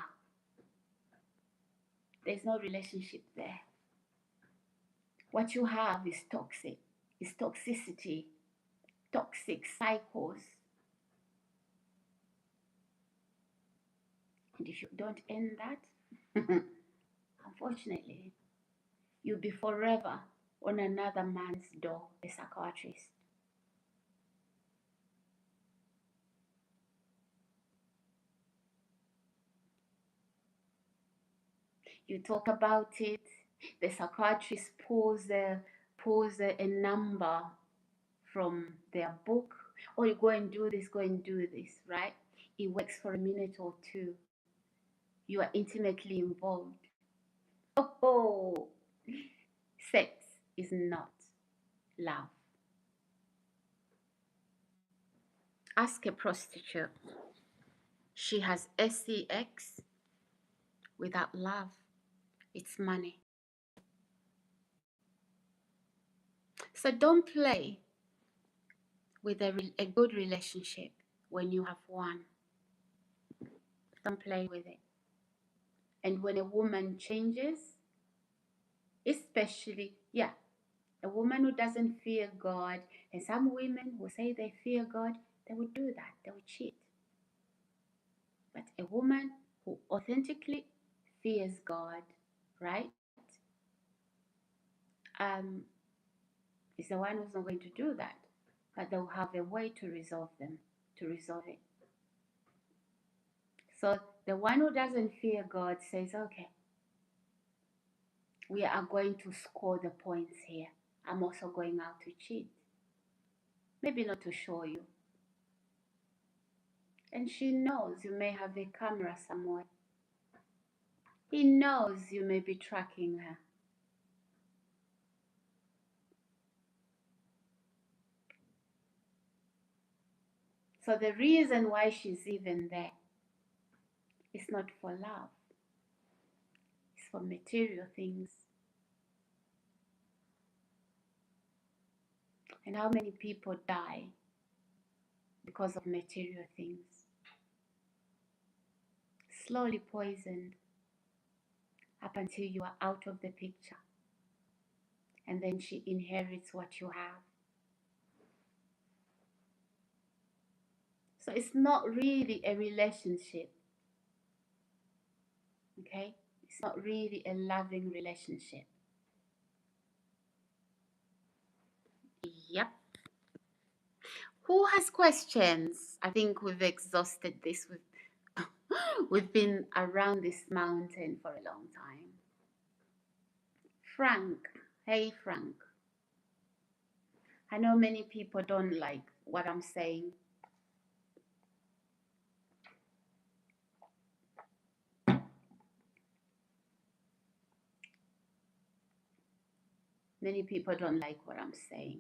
S1: There's no relationship there. What you have is toxic. It's toxicity, toxic cycles. And if you don't end that, unfortunately, you'll be forever on another man's door, a psychiatrist. You talk about it, the psychiatrist pulls a number from their book, or you go and do this, right? It works for a minute or two. You are intimately involved. Oh, sex is not love. Ask a prostitute. She has sex without love. It's money. So don't play with a good relationship when you have one. Don't play with it. And when a woman changes, especially, a woman who doesn't fear God, and some women who say they fear God, they would do that. They would cheat. But a woman who authentically fears God, right, is the one who's not going to do that. But they'll have a way to resolve it. So the one who doesn't fear God says, okay, we are going to score the points here. I'm also going out to cheat. Maybe not to show you. And she knows you may have a camera somewhere. He knows you may be tracking her. So the reason why she's even there is not for love. It's for material things. And how many people die because of material things? Slowly poisoned up until you are out of the picture. And then she inherits what you have. So it's not really a relationship. Okay? It's not really a loving relationship. Yep. Who has questions? I think we've exhausted this. We've been around this mountain for a long time. Frank. Hey, Frank. I know many people don't like what I'm saying. Many people don't like what I'm saying.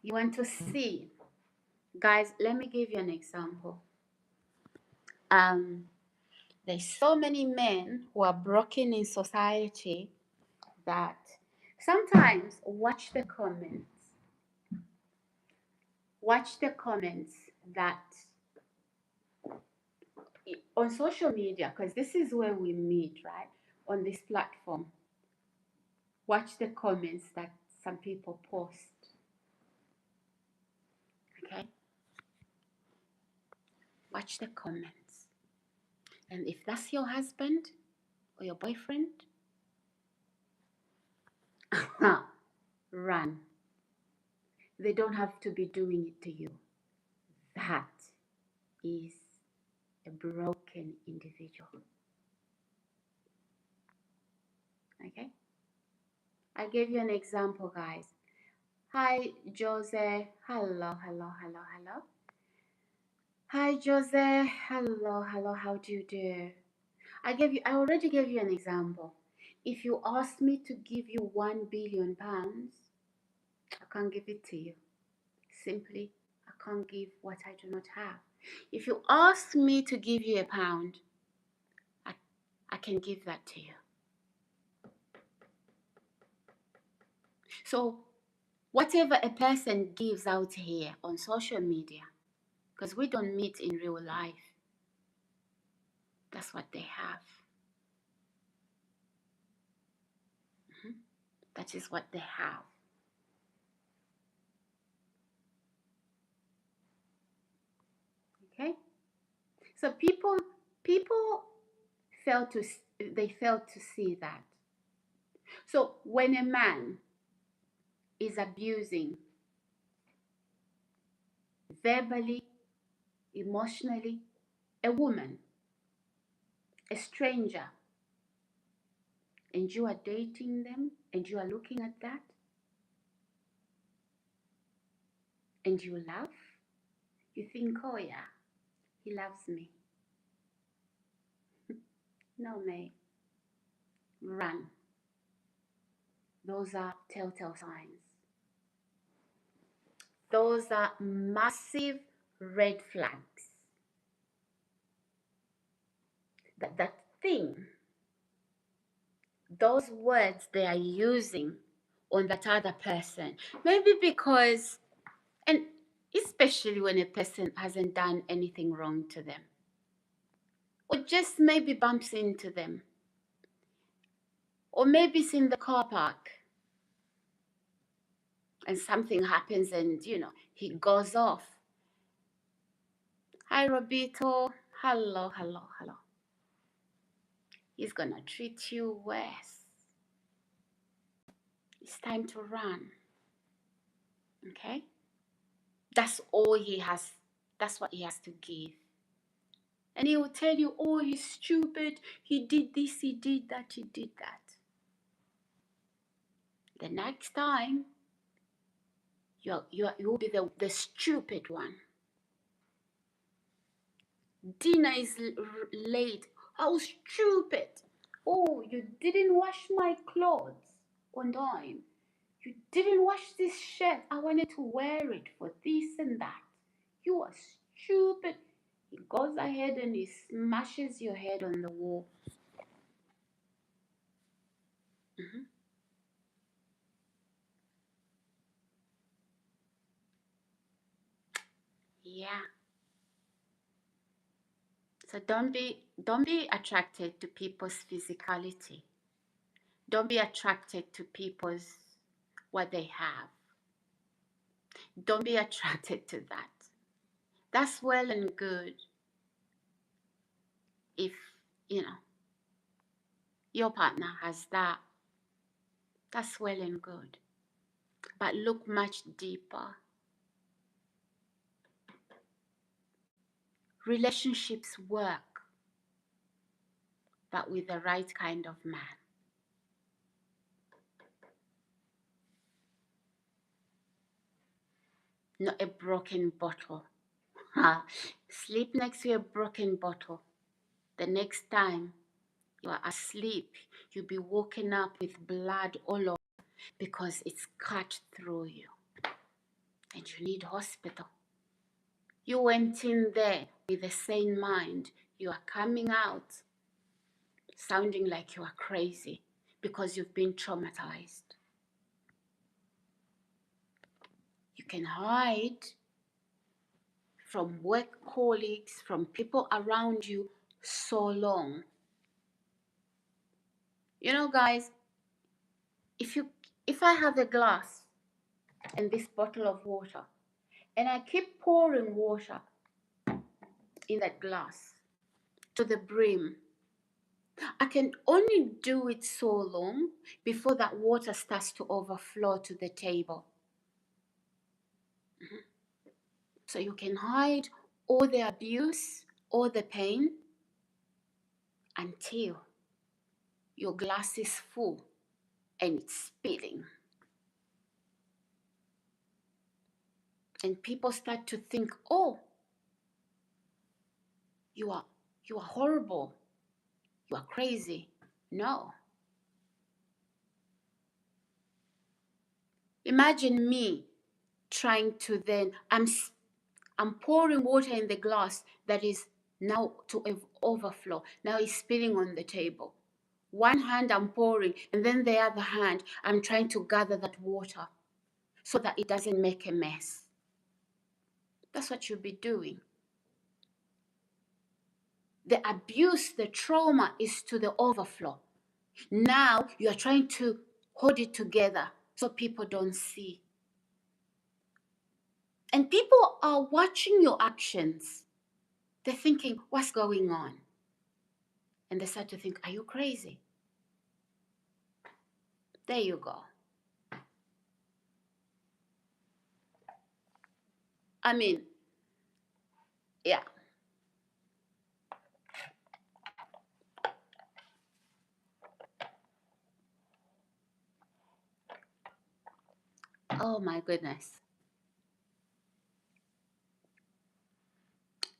S1: You want to see? Guys, let me give you an example. There's so many men who are broken in society that sometimes watch the comments. Watch the comments that on social media, because this is where we meet, right? On this platform. Watch the comments that some people post. Okay? Watch the comments. And if that's your husband or your boyfriend, run. They don't have to be doing it to you. That is a broken individual. Okay? I gave you an example, guys. Hi, Jose. Hello, hello, hello, hello. Hi, Jose. Hello, hello. How do you do? I already gave you an example. If you ask me to give you £1 billion, I can't give it to you. Simply, I can't give what I do not have. If you ask me to give you £1, I can give that to you. So whatever a person gives out here on social media, because we don't meet in real life, that's what they have. That is what they have. Okay? So people fail to see that. So when a man is abusing verbally, emotionally, a woman, a stranger, and you are dating them, and you are looking at that, and you laugh, you think, oh yeah, he loves me. No, mate. Run. Those are telltale signs. Those are massive red flags. That thing, those words they are using on that other person, maybe because, and especially when a person hasn't done anything wrong to them, or just maybe bumps into them, or maybe it's in the car park and something happens and, he goes off. Hi, Robito. Hello, hello, hello. He's gonna treat you worse. It's time to run. Okay? That's all he has. That's what he has to give. And he will tell you, oh, he's stupid. He did this, he did that, he did that. The next time, you'll be the stupid one. Dinner is late. How stupid. Oh, you didn't wash my clothes on time. You didn't wash this shirt. I wanted to wear it for this and that. You are stupid. He goes ahead and he smashes your head on the wall. Yeah. So don't be attracted to people's physicality. Don't be attracted to people's what they have. Don't be attracted to that. That's well and good if, your partner has that. That's well and good. but look much deeper. Relationships work, but with the right kind of man. Not a broken bottle. Sleep next to a broken bottle. The next time you are asleep, you'll be woken up with blood all over because it's cut through you. And you need hospital. You went in there with a sane mind. You are coming out sounding like you are crazy because you've been traumatized. You can hide from work colleagues, from people around you so long. You know, guys, if I have a glass and this bottle of water, and I keep pouring water in that glass to the brim, I can only do it so long before that water starts to overflow to the table. So you can hide all the abuse, all the pain, until your glass is full and it's spilling. And people start to think, oh, you are horrible, you are crazy. No. Imagine me trying to then, I'm pouring water in the glass that is now to overflow. Now it's spilling on the table. One hand I'm pouring, and then the other hand I'm trying to gather that water so that it doesn't make a mess. That's what you'll be doing. The abuse, the trauma is to the overflow. Now you are trying to hold it together so people don't see. And people are watching your actions. They're thinking, what's going on? And they start to think, are you crazy? There you go. I mean, yeah. Oh my goodness.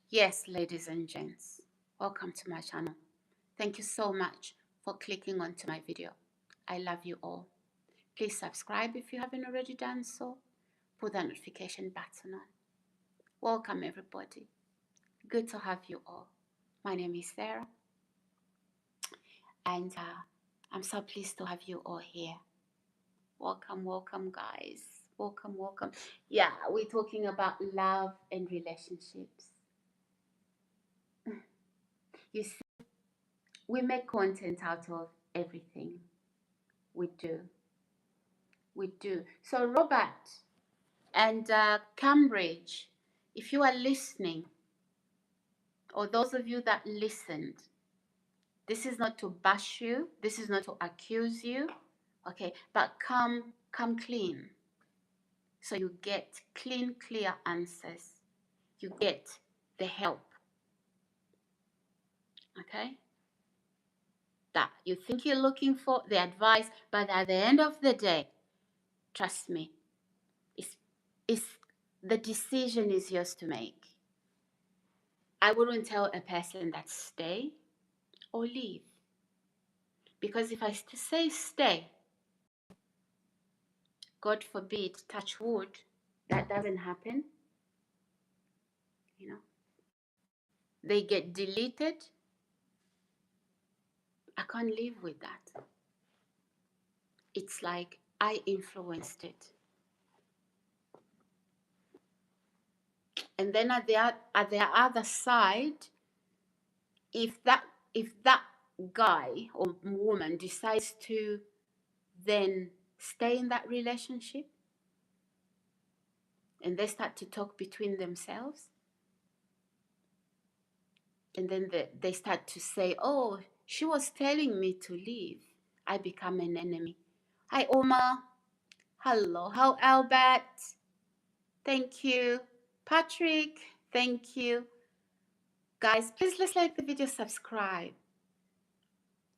S1: Yes, ladies and gents, welcome to my channel. Thank you so much for clicking onto my video. I love you all. Please subscribe if you haven't already done so. Put that notification button on. Welcome everybody. Good to have you all. My name is Sarah, and I'm so pleased to have you all here. Welcome, welcome guys. Welcome, welcome. Yeah, we're talking about love and relationships. You see, we make content out of everything. We do. We do. So Robert and Cambridge, if you are listening, or those of you that listened, this is not to bash you. This is not to accuse you. Okay, but come clean. So you get clean, clear answers. You get the help. Okay? That you think you're looking for, the advice, but at the end of the day, trust me, it's the decision is yours to make. I wouldn't tell a person that stay or leave. Because if I say stay, God forbid, touch wood, that doesn't happen. You know, they get deleted. I can't live with that. It's like I influenced it. And then at the other side, if that guy or woman decides to then stay in that relationship, and they start to talk between themselves, and then they start to say, oh, she was telling me to leave, I become an enemy. Hi Oma, Hello, how Albert? Thank you. Patrick, thank you. Guys, please let's like the video, subscribe.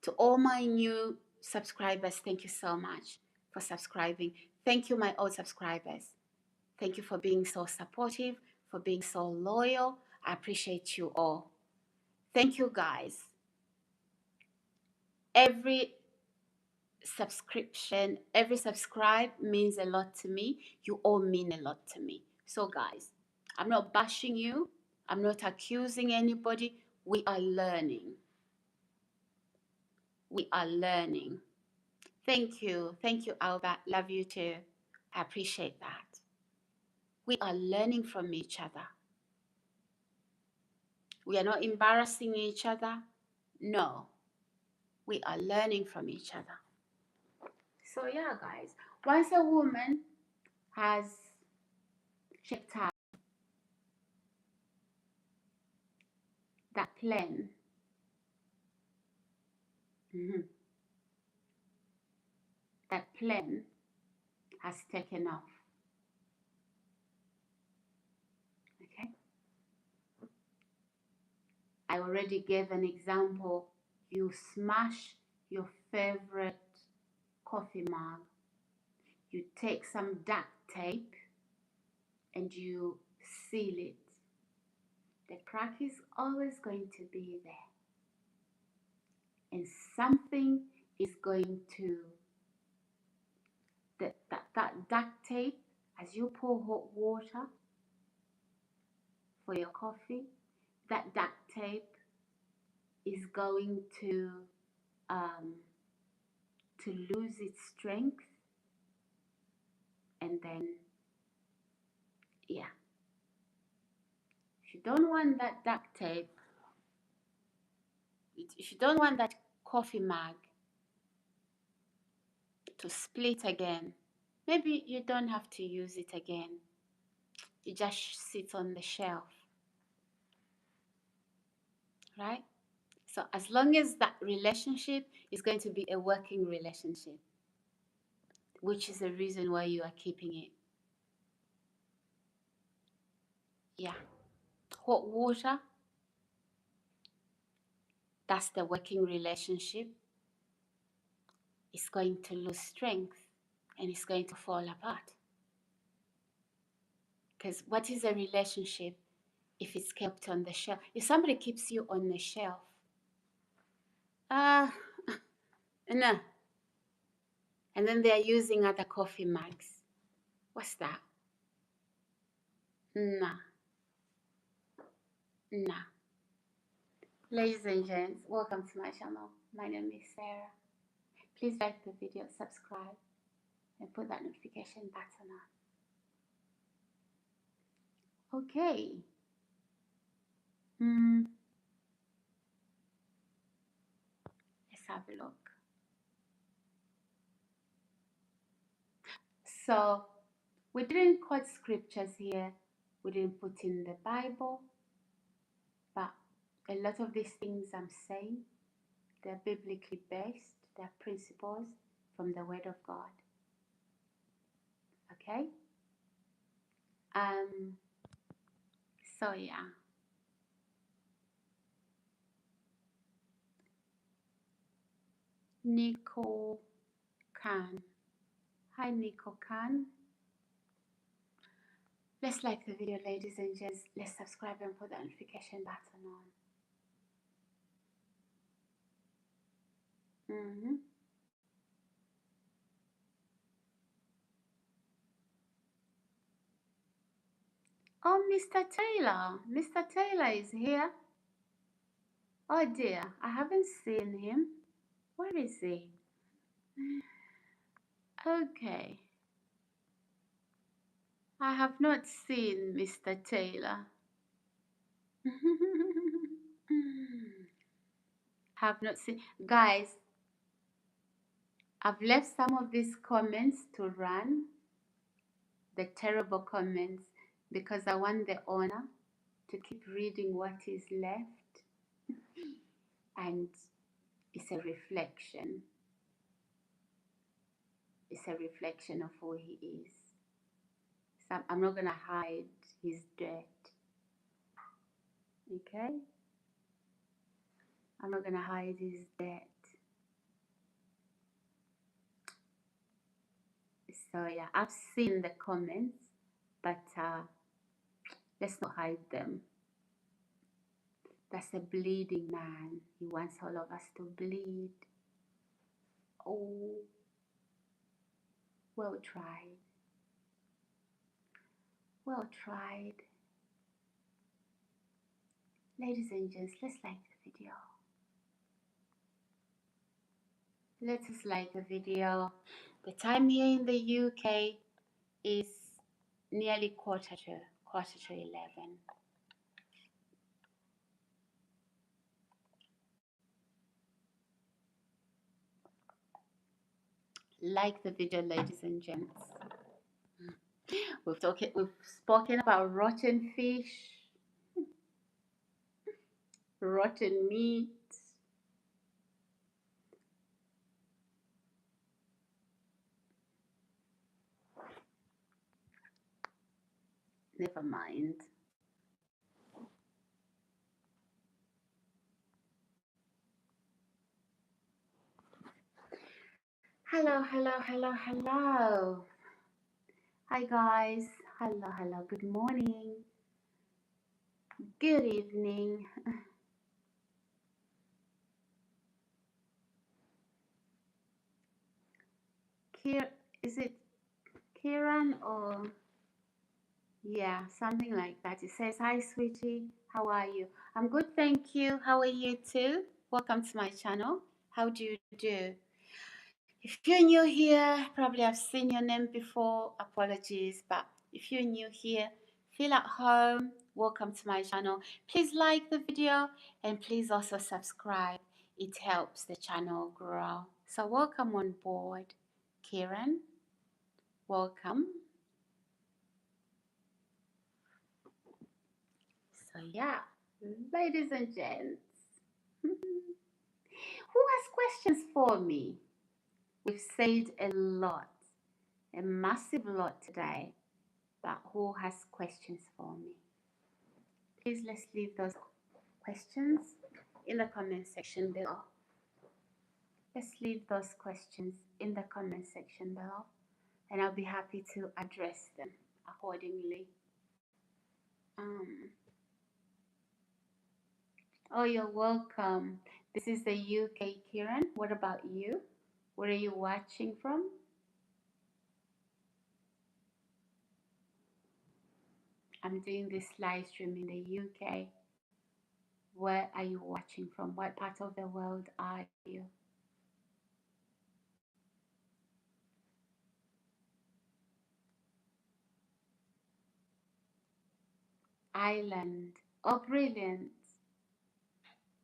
S1: To all my new subscribers, thank you so much for subscribing. Thank you, my old subscribers. Thank you for being so supportive, for being so loyal. I appreciate you all. Thank you, guys. Every subscription, every subscribe means a lot to me. You all mean a lot to me. So, guys, I'm not bashing you. I'm not accusing anybody. We are learning. We are learning. Thank you. Thank you, Albert. Love you too. I appreciate that. We are learning from each other. We are not embarrassing each other. No. We are learning from each other. So yeah, guys, once a woman has checked out that plan, that plan has taken off. Okay? I already gave an example. You smash your favorite coffee mug. You take some duct tape and you seal it. The crack is always going to be there. And something is going to, that duct tape, as you pour hot water for your coffee, that duct tape is going to lose its strength, and then yeah, if you don't want that duct tape, if you don't want that coffee mug to split again, maybe you don't have to use it again. It just sits on the shelf, right? So as long as that relationship is going to be a working relationship, which is the reason why you are keeping it. Yeah. Hot water, that's the working relationship. It's going to lose strength and it's going to fall apart. Because what is a relationship if it's kept on the shelf? If somebody keeps you on the shelf, no. And then they are using other coffee mugs. What's that? Nah. Nah. Ladies and gents, welcome to my channel. My name is Sarah. Please like the video, subscribe, and put that notification button on. Okay. Let's have a look. So we didn't quote scriptures here. We didn't put in the Bible. But a lot of these things I'm saying, they're biblically based. They're principles from the Word of God. Okay? So yeah. Nico Khan. Hi, Nico Khan. Let's like the video, ladies and gents. Let's subscribe and put the notification button on. Oh, Mr. Taylor. Mr. Taylor is here. Oh dear, I haven't seen him. Where is he? Okay. I have not seen Mr. Taylor. Have not seen. Guys, I've left some of these comments to run, the terrible comments, because I want the owner to keep reading what is left. And it's a reflection. It's a reflection of who he is. So I'm not gonna hide his dirt. Okay? I'm not gonna hide his dirt. So yeah, I've seen the comments, but let's not hide them. That's a bleeding man. He wants all of us to bleed. Oh, well tried. Well tried. Ladies and gents, let's like the video. Let us like the video. The time here in the UK is nearly quarter to 11. Like the video, ladies and gents. We've spoken about rotten fish, rotten meat. Never mind. Hello, hello, hello, hello. Hi guys. Hello, hello. Good morning. Good evening. Is it Kieran or yeah, something like that. It says, "Hi, sweetie. How are you? I'm good, thank you. How are you too? Welcome to my channel. How do you do? If you're new here, probably I've seen your name before. Apologies, but if you're new here, feel at home. Welcome to my channel. Please like the video and please also subscribe. It helps the channel grow. So welcome on board, Kieran. Welcome. So yeah, ladies and gents, who has questions for me? We've said a lot, a massive lot today, but who has questions for me? Please let's leave those questions in the comment section below. Let's leave those questions in the comment section below, and I'll be happy to address them accordingly. Oh, you're welcome. This is the UK, Kieran. What about you? Where are you watching from? I'm doing this live stream in the UK. Where are you watching from? What part of the world are you? Ireland. Oh, brilliant.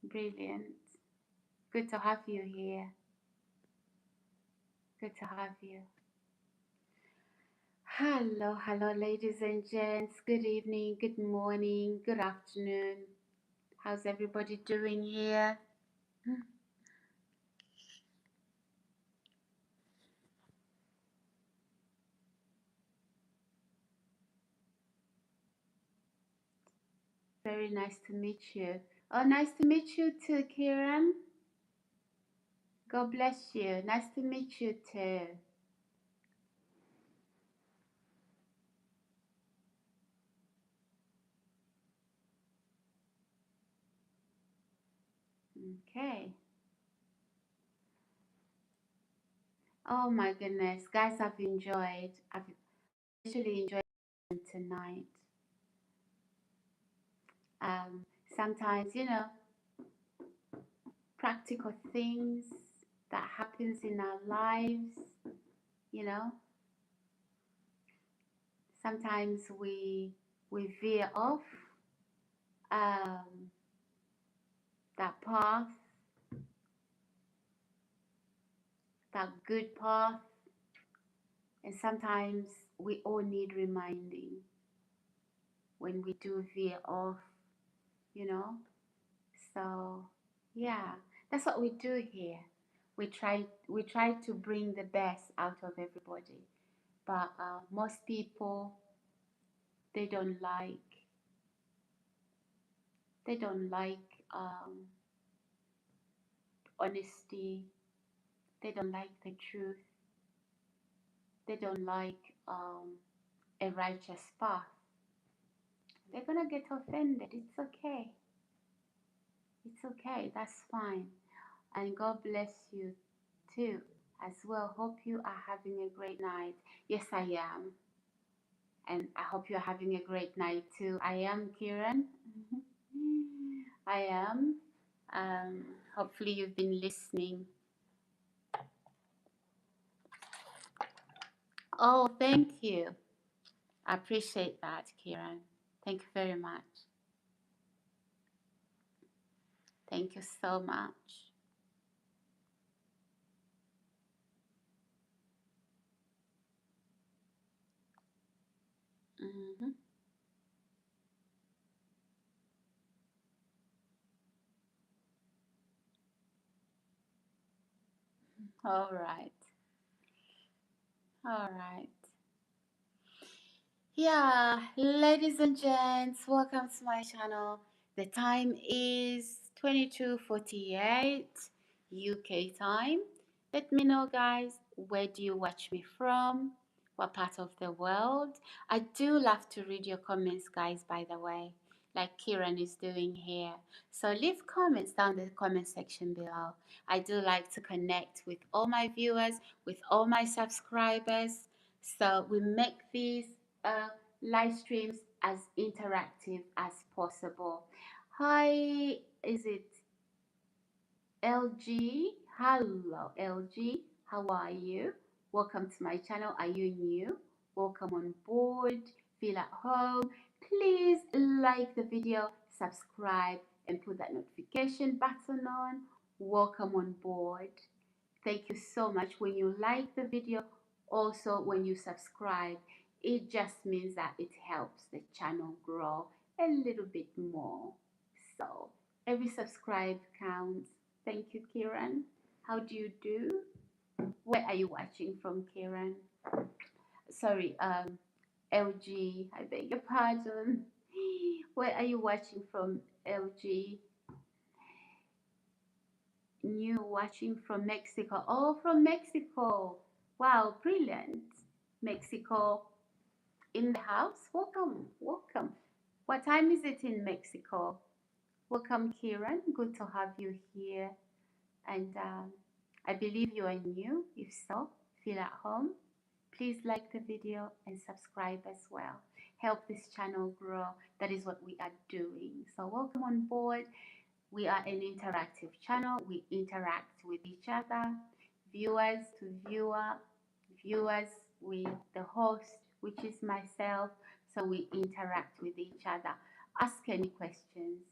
S1: Brilliant. Good to have you here. Good to have you. Hello, hello, ladies and gents. Good evening, good morning, good afternoon. How's everybody doing here? Very nice to meet you. Oh, nice to meet you too, Kieran. God bless you. Nice to meet you too. Okay. Oh my goodness, guys, I've actually enjoyed tonight. Sometimes, practical things that happens in our lives, you know, sometimes we veer off that path, that good path, and sometimes we all need reminding when we do veer off, you know. So yeah, that's what we do here. we try to bring the best out of everybody, but most people, they don't like they don't like honesty. They don't like the truth. They don't like a righteous path. They're gonna get offended. It's okay. It's okay. That's fine. And God bless you too as well. Hope you are having a great night. Yes, I am. And I hope you're having a great night too. I am Kiran. I am. Hopefully you've been listening. Oh, thank you. I appreciate that, Kiran. Thank you very much. Thank you so much. Hmm. All right. All right. Yeah, ladies and gents, welcome to my channel. The time is 22:48 UK time. Let me know, guys, where do you watch me from? What part of the world? I do love to read your comments, guys, by the way, like Kieran is doing here. So leave comments down the comment section below. I do like to connect with all my viewers, with all my subscribers. So we make these live streams as interactive as possible. Hi, is it LG? Hello, LG. How are you? Welcome to my channel. Are you new? Welcome on board. Feel at home. Please like the video, subscribe, and put that notification button on. Welcome on board. Thank you so much. When you like the video, also when you subscribe, it just means that it helps the channel grow a little bit more. So every subscribe counts. Thank you, Kiran. How do you do? Where are you watching from, Kiran? Sorry, LG. I beg your pardon. Where are you watching from, LG? New watching from Mexico. Oh, from Mexico. Wow, brilliant. Mexico in the house. Welcome, welcome. What time is it in Mexico? Welcome, Kieran. Good to have you here. And I believe you are new. If so, feel at home. Please like the video and subscribe as well. Help this channel grow. That is what we are doing. So welcome on board. We are an interactive channel. We interact with each other, viewers to viewer, viewers with the host, which is myself. So we interact with each other. Ask any questions.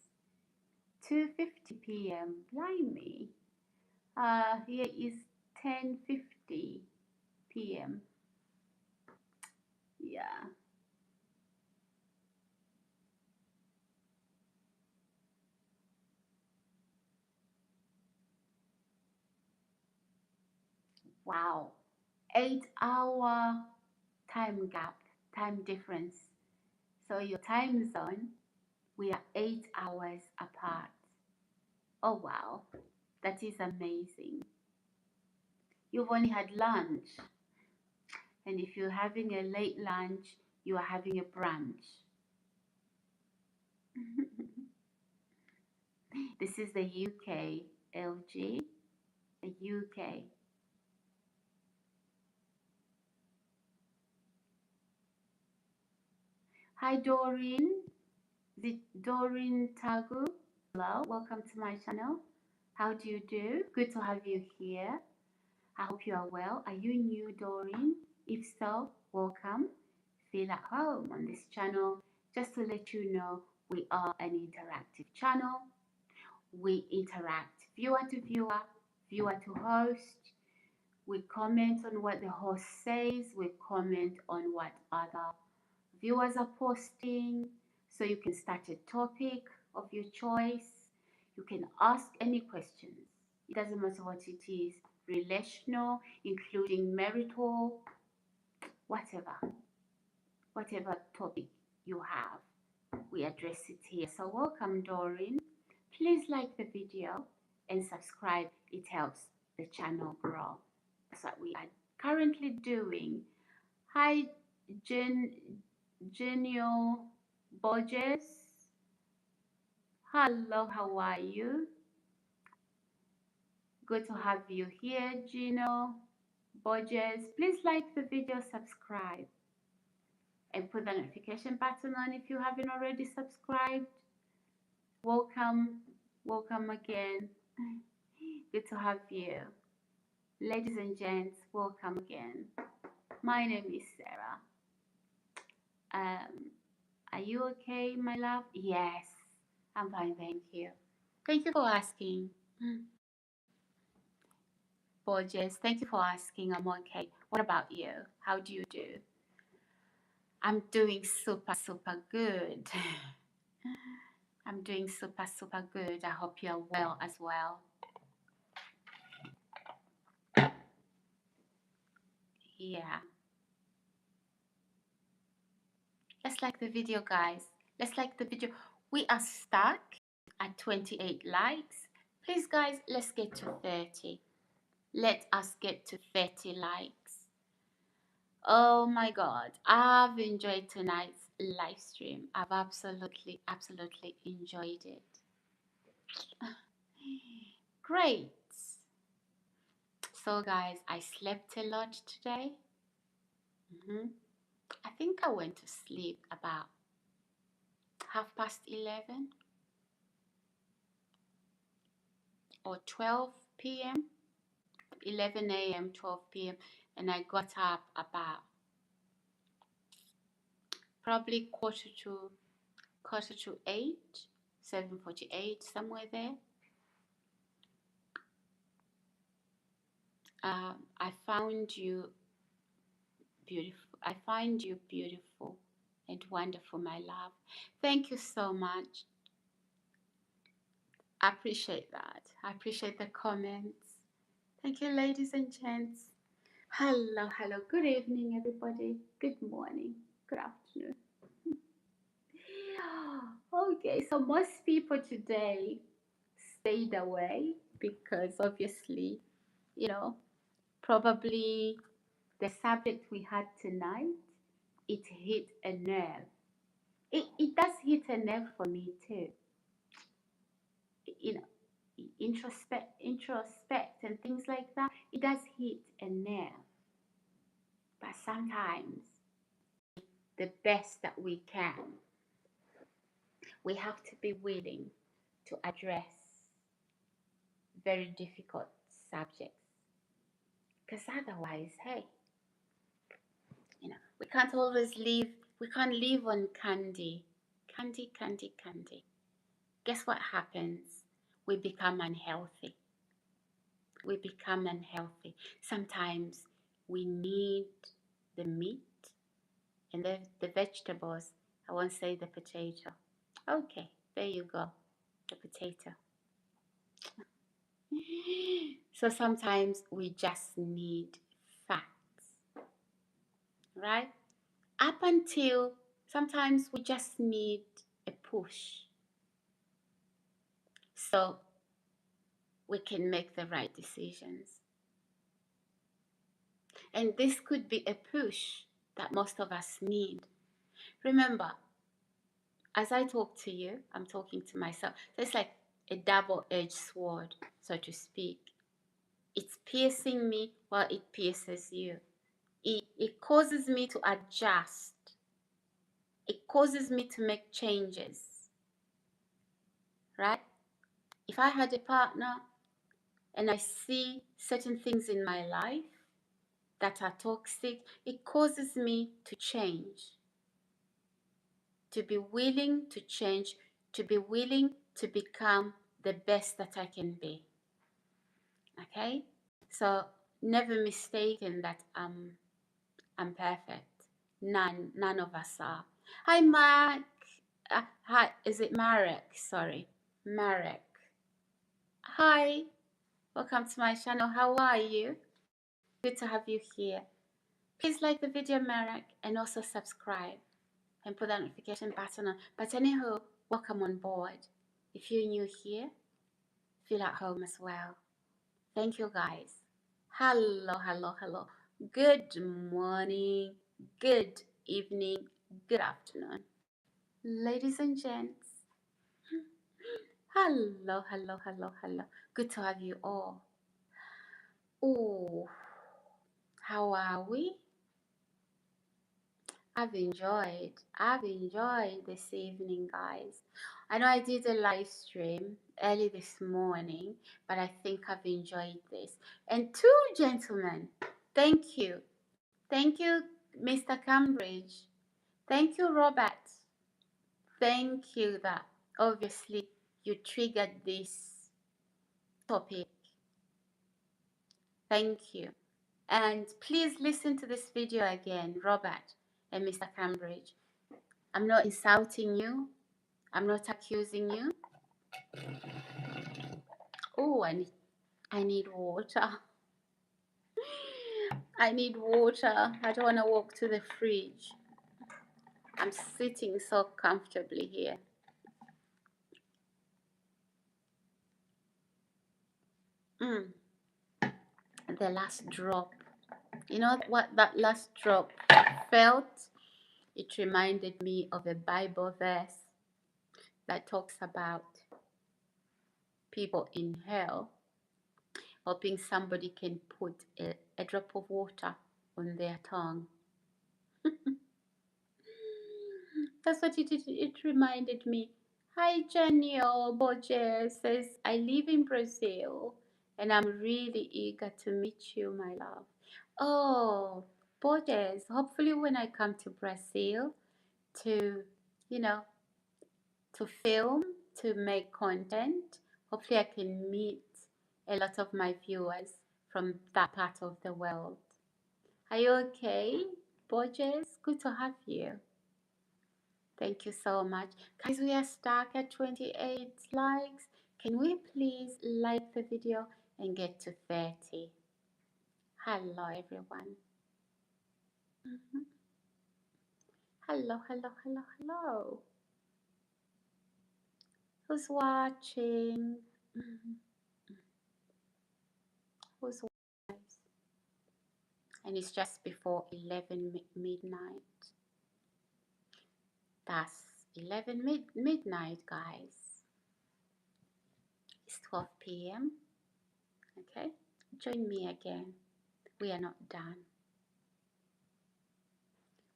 S1: 2:50 p.m. Blimey. Here is 10:50 p.m. Yeah. Wow. 8 hour time gap, time difference. So your time zone, we are 8 hours apart. Oh wow, that is amazing. You've only had lunch, and if you're having a late lunch, you are having a brunch. This is the UK, LG, the UK. Hi Doreen, is it Doreen Tagu? Hello, welcome to my channel. How do you do? Good to have you here. I hope you are well. Are you new, Doreen? If so, welcome. Feel at home on this channel. Just to let you know, we are an interactive channel. We interact viewer to viewer, viewer to host. We comment on what the host says. We comment on what other viewers are posting. So you can start a topic of your choice. You can ask any questions. It doesn't matter what it is. relational, including marital, whatever topic you have, we address it here. So welcome, Doreen. Please like the video and subscribe. It helps the channel grow. That's what we are currently doing. Hi, Genio Borges. Hello, how are you? Good to have you here, Gino Borges. Please like the video, subscribe, and put the notification button on if you haven't already subscribed. Welcome, welcome again. Good to have you. Ladies and gents, welcome again. My name is Sarah. Are you okay, my love? Yes, I'm fine, thank you. Thank you for asking. Borges, thank you for asking. I'm okay. What about you? How do you do? I'm doing super, super good. I'm doing super, super good. I hope you're well as well. Yeah. Let's like the video, guys. Let's like the video. We are stuck at 28 likes. Please, guys, let's get to 30. Let us get to 30 likes. Oh my God, I've enjoyed tonight's live stream. I've absolutely, absolutely enjoyed it. Great. So guys, I slept a lot today. I think I went to sleep about 11:30 or 12 p.m. 11 a.m. 12 p.m. and I got up about probably quarter to 8, 7:48, somewhere there. I found you beautiful. I find you beautiful and wonderful, my love. Thank you so much. I appreciate that. I appreciate the comments. Thank you, ladies and gents. Hello, hello. Good evening, everybody. Good morning. Good afternoon. Okay, so most people today stayed away because obviously, you know, probably the subject we had tonight, it hit a nerve. It does hit a nerve for me too. You know, introspect and things like that. It does hit a nerve. But sometimes the best that we can, we have to be willing to address very difficult subjects. Because otherwise, hey, we can't always live, we can't live on candy. Candy. Guess what happens? We become unhealthy. Sometimes we need the meat and the vegetables. I won't say the potato. Okay, there you go, the potato. So sometimes we just need facts, right? Up until sometimes we just need a push so we can make the right decisions. And this could be a push that most of us need. Remember, as I talk to you, I'm talking to myself. So it's like a double-edged sword, so to speak. It's piercing me while it pierces you. It causes me to adjust. It causes me to make changes, right? If I had a partner and I see certain things in my life that are toxic, it causes me to change, to be willing to change, to be willing to become the best that I can be. Okay? So never mistaken that I'm perfect. None of us are. Hi, Mark. Hi, is it Marek? Sorry, Marek. Hi. Welcome to my channel. How are you? Good to have you here. Please like the video, Merrick, and also subscribe and put that notification button on. But anywho, welcome on board. If you're new here, feel at home as well. Thank you, guys. Hello, hello, hello. Good morning, good evening, good afternoon. Ladies and gents, hello, hello, hello, hello. Good to have you all. Oh, how are we? I've enjoyed this evening, guys. I know I did a live stream early this morning, but I think I've enjoyed this. And two gentlemen, thank you. Thank you, Mr. Cambridge. Thank you, Robert. Thank you that obviously you triggered this topic. Thank you. And please listen to this video again, Robert and Mr. Cambridge. I'm not insulting you. I'm not accusing you. Oh, I need water. I need water. I don't want to walk to the fridge. I'm sitting so comfortably here. The last drop. You know what that last drop felt? It reminded me of a Bible verse that talks about people in hell hoping somebody can put a drop of water on their tongue. That's what it reminded me. Hi, Janio Borges says, I live in Brazil and I'm really eager to meet you, my love. Oh, Borges, hopefully when I come to Brazil to, to film, to make content, hopefully I can meet a lot of my viewers from that part of the world. Are you okay, Borges? Good to have you. Thank you so much. Guys, we are stuck at 28 likes. Can we please like the video and get to 30? Hello, everyone. Hello, hello, hello, hello. Who's watching? Who's watching? And it's just before 11 midnight. That's 11 midnight, guys. It's 12 p.m. Okay, join me again. We are not done.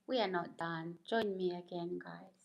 S1: We are not done. Join me again, guys.